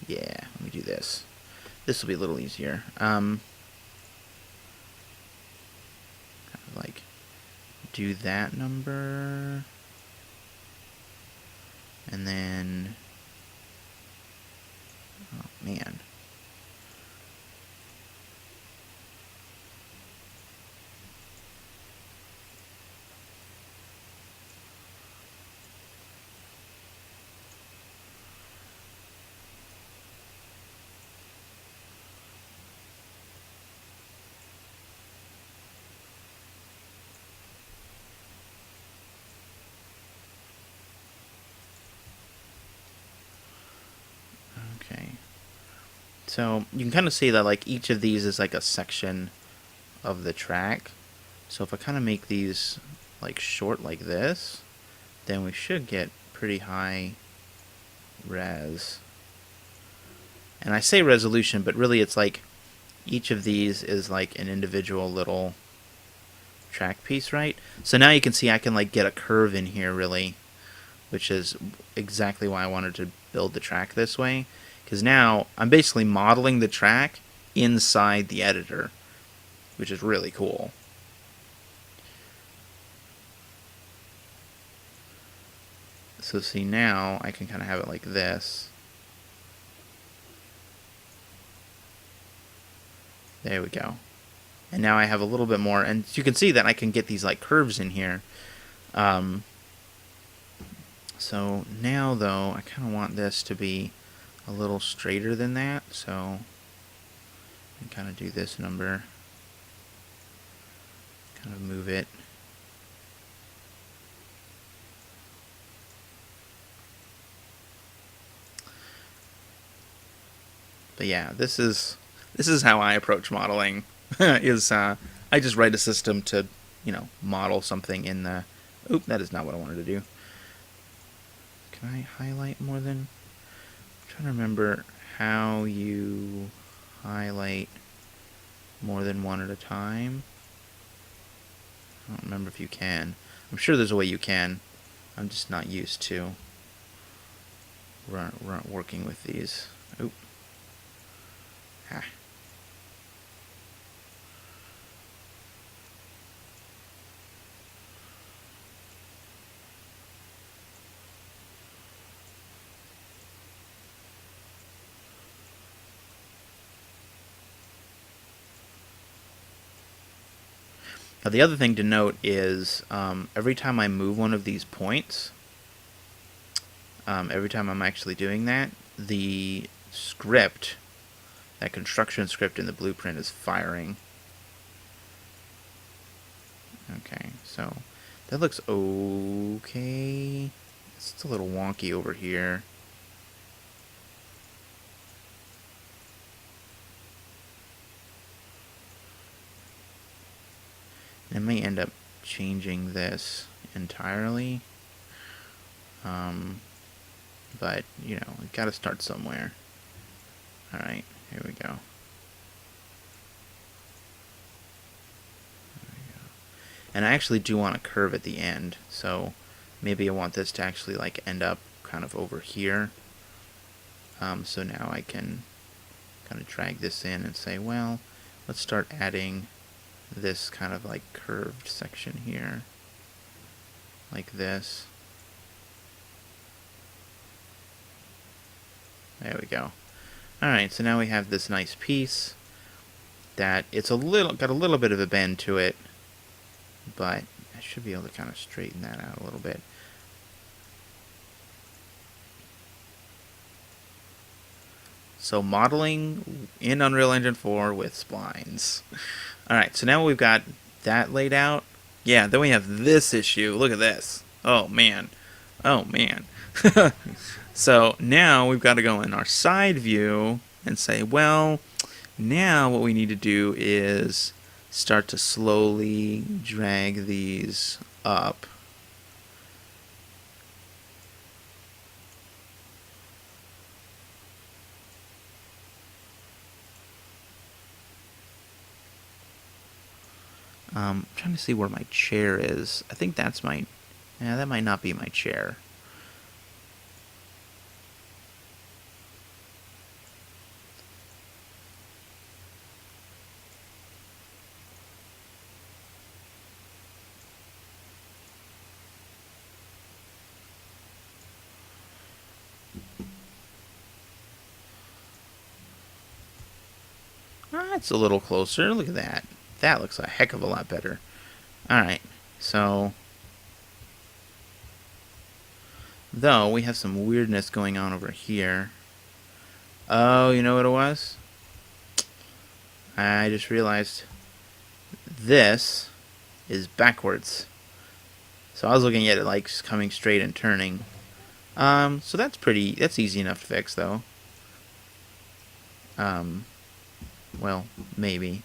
Yeah, let me do this. This will be a little easier. Kind of like do that number, and then, oh man. Okay. So you can kind of see that like each of these is like a section of the track. So if I kind of make these like short like this, then we should get pretty high res. And I say resolution, but really it's like each of these is like an individual little track piece, right? So now you can see I can like get a curve in here really, which is exactly why I wanted to build the track this way. Because now I'm basically modeling the track inside the editor, which is really cool. So see, now I can kind of have it like this. There we go. And now I have a little bit more, and you can see that I can get these like curves in here. So now though, I kind of want this to be a little straighter than that, so I kind of do this number, kind of move it. But yeah, this is how I approach modeling. Is I just write a system to, model something in the. Oop, that is not what I wanted to do. Can I highlight more than? I'm trying to remember how you highlight more than one at a time. I don't remember if you can. I'm sure there's a way you can. I'm just not used to working with these. Oop. Ha. Now the other thing to note is every time I move one of these points, every time I'm actually doing that, the script, that construction script in the blueprint is firing. Okay, so that looks okay. It's a little wonky over here. I may end up changing this entirely, but we've got to start somewhere. Alright, here we go. And I actually do want a curve at the end, so maybe I want this to actually like end up kind of over here. So now I can kind of drag this in and say, well, let's start adding this kind of like curved section here, like this. There we go. Alright, so now we have this nice piece that it's got a little bit of a bend to it, but I should be able to kind of straighten that out a little bit. So modeling in Unreal Engine 4 with splines. Alright, so now we've got that laid out. Yeah, then we have this issue. Look at this. Oh man. Oh man. So now we've got to go in our side view and say, well, Now what we need to do is start to slowly drag these up. I'm trying to see where my chair is. I think that's my... Yeah, that might not be my chair. That's a little closer. Look at that. That looks a heck of a lot better. Alright, so... Though, we have some weirdness going on over here. Oh, you know what it was? I just realized this is backwards. So I was looking at it like coming straight and turning. So that's easy enough to fix though. Well, maybe.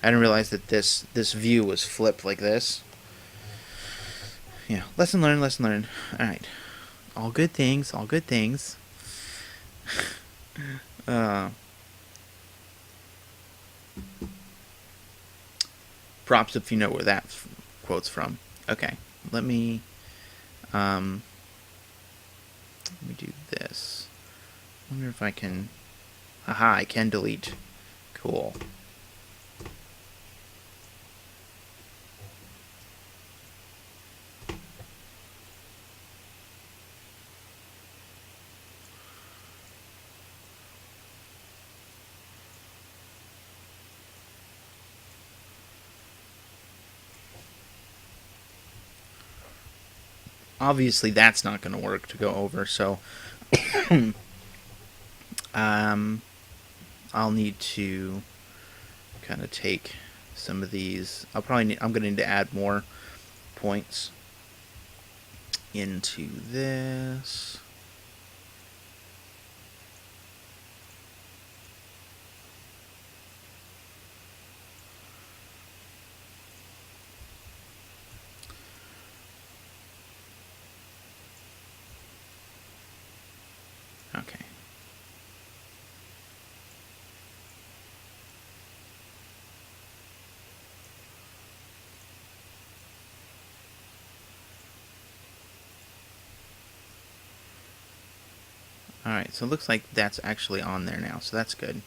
I didn't realize that this view was flipped like this. Yeah, lesson learned, lesson learned. Alright. All good things, all good things. Props if you know where that quote's from. Okay, let me do this. I wonder if I can... Aha, I can delete. Cool. Obviously that's not going to work to go over, so I'll need to kind of take some of these. I'm going to need to add more points into this. Okay. Alright, so it looks like that's actually on there now, so that's good.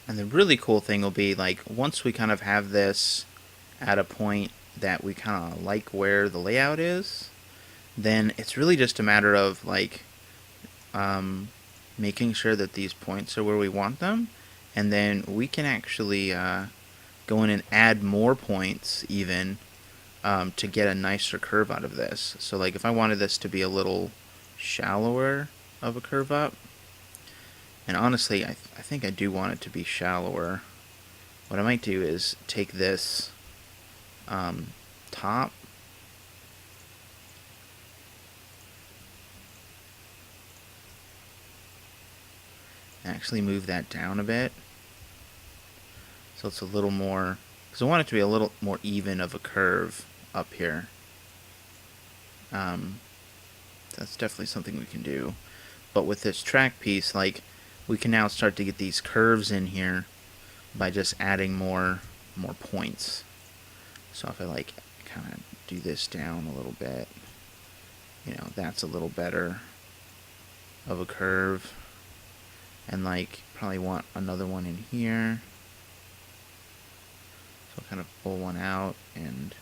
And the really cool thing will be, like, once we kind of have this at a point that we kind of like where the layout is, then it's really just a matter of, like, making sure that these points are where we want them, and then we can actually go in and add more points even to get a nicer curve out of this. So like if I wanted this to be a little shallower of a curve up, and honestly I think I do want it to be shallower, what I might do is take this top actually move that down a bit so it's a little more, because I want it to be a little more even of a curve up here. That's definitely something we can do. But with this track piece, like, we can now start to get these curves in here by just adding more points. So if I like kind of do this down a little bit, you know, that's a little better of a curve. And like probably want another one in here. So I'll kind of pull one out and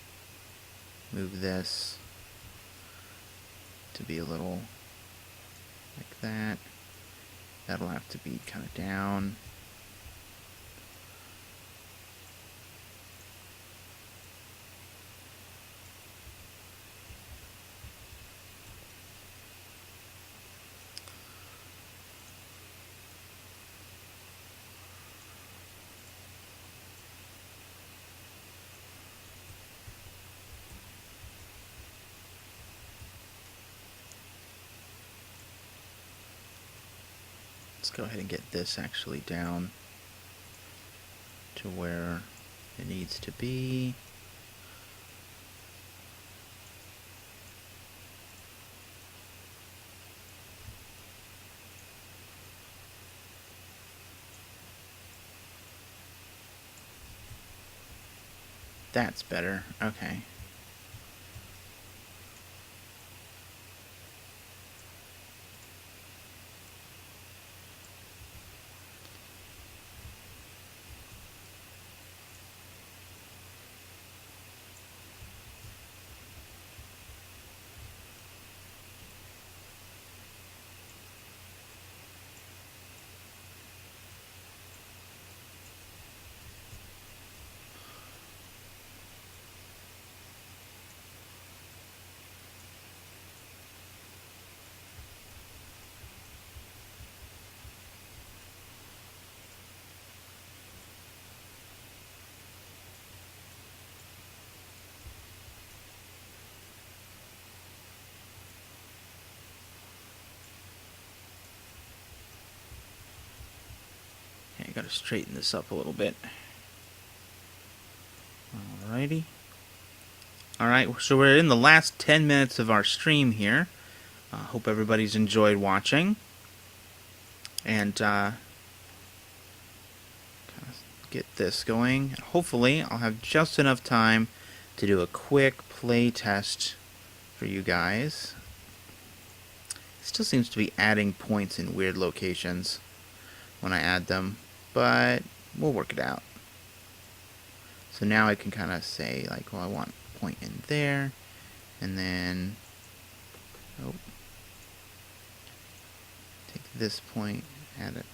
move this to be a little like that. That'll have to be kind of down. Let's go ahead and get this actually down to where it needs to be. That's better. Okay. Okay, gotta straighten this up a little bit. Alrighty. Alright, so we're in the last 10 minutes of our stream here. Hope everybody's enjoyed watching. And get this going. Hopefully, I'll have just enough time to do a quick play test for you guys. It still seems to be adding points in weird locations when I add them, but we'll work it out. So now I can kind of say, like, well, I want a point in there, and then, oh, take this point, add it.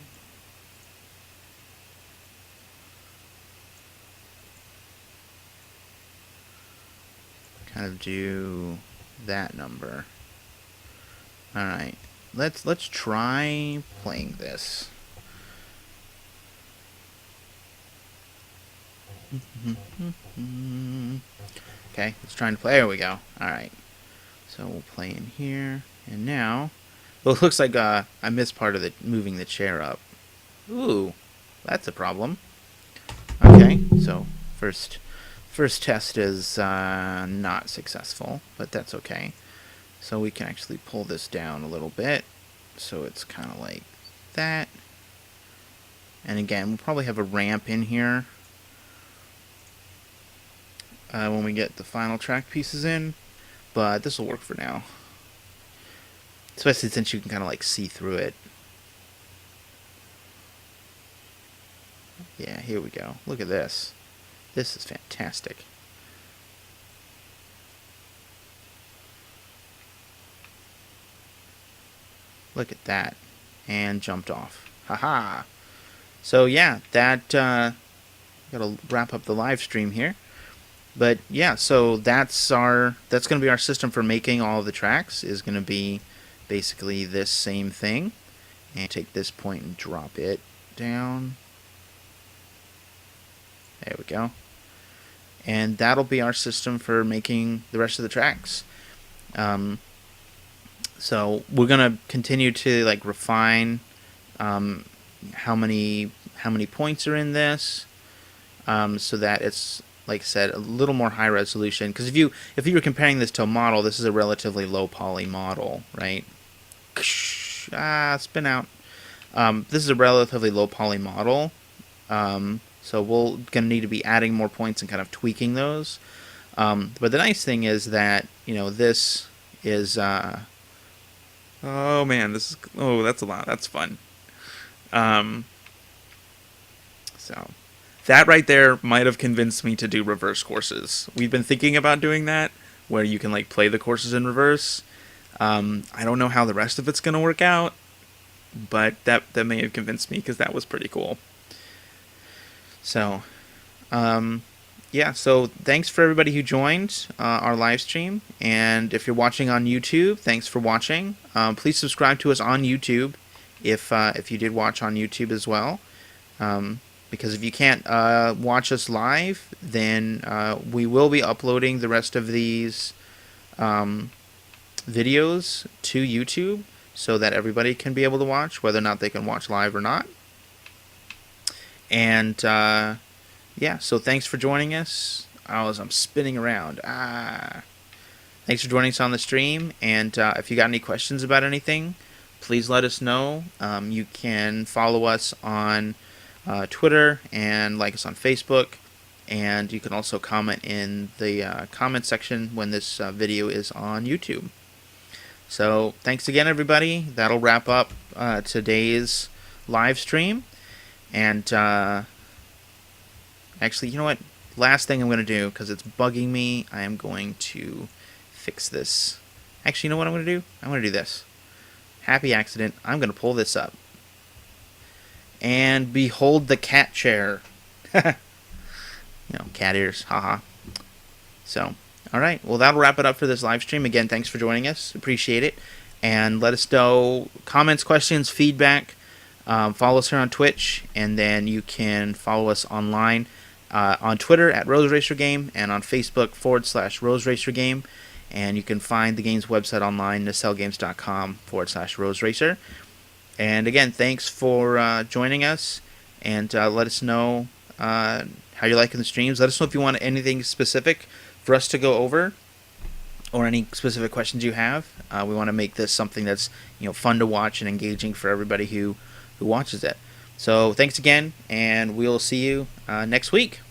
Kind of do that number. All right, let's try playing this. Okay, it's trying to play. There we go. Alright. So we'll play in here. And now, well, it looks like I missed part of the moving the chair up. Ooh, that's a problem. Okay, so first test is not successful, but that's okay. So we can actually pull this down a little bit. So it's kind of like that. And again, we'll probably have a ramp in here when we get the final track pieces in, but this will work for now, especially since you can kind of like see through it. Yeah, here we go. Look at this. This is fantastic. Look at that. And jumped off. Haha. So yeah, that gotta wrap up the live stream here. But yeah, so that's going to be our system for making all of the tracks. Is going to be basically this same thing, and take this point and drop it down. There we go. And that'll be our system for making the rest of the tracks. So we're going to continue to like refine how many points are in this, so that it's, like I said, a little more high resolution. Because if you were comparing this to a model, this is a relatively low poly model, right? Spin out. This is a relatively low poly model, so we're gonna need to be adding more points and kind of tweaking those. But the nice thing is that this is oh man, that's a lot. That's fun. So that right there might have convinced me to do reverse courses. We've been thinking about doing that, where you can like play the courses in reverse. I don't know how the rest of it's going to work out, but that may have convinced me, because that was pretty cool. So, yeah, so thanks for everybody who joined our live stream. And if you're watching on YouTube, thanks for watching. Please subscribe to us on YouTube if you did watch on YouTube as well. Because if you can't watch us live, then we will be uploading the rest of these videos to YouTube. so that everybody can be able to watch, whether or not they can watch live or not. And yeah, so thanks for joining us. I'm spinning around. Thanks for joining us on the stream. And if you got any questions about anything, please let us know. You can follow us on Twitter and like us on Facebook. And you can also comment in the comment section when this video is on YouTube. So thanks again, everybody. That'll wrap up today's live stream. And actually, you know what? Last thing I'm going to do, because it's bugging me, I am going to fix this. Actually, you know what I'm going to do? I'm going to do this. Happy accident. I'm going to pull this up. And behold the cat chair. Cat ears, haha. So, alright, well, that'll wrap it up for this live stream. Again, thanks for joining us. Appreciate it. And let us know comments, questions, feedback. Follow us here on Twitch, and then you can follow us online on Twitter at Rose Racer Game and on Facebook /Rose Racer Game. And you can find the game's website online, nacelgames.com /Rose Racer. And again, thanks for joining us, and let us know how you're liking the streams. Let us know if you want anything specific for us to go over, or any specific questions you have. We want to make this something that's fun to watch and engaging for everybody who watches it. So thanks again, and we'll see you next week.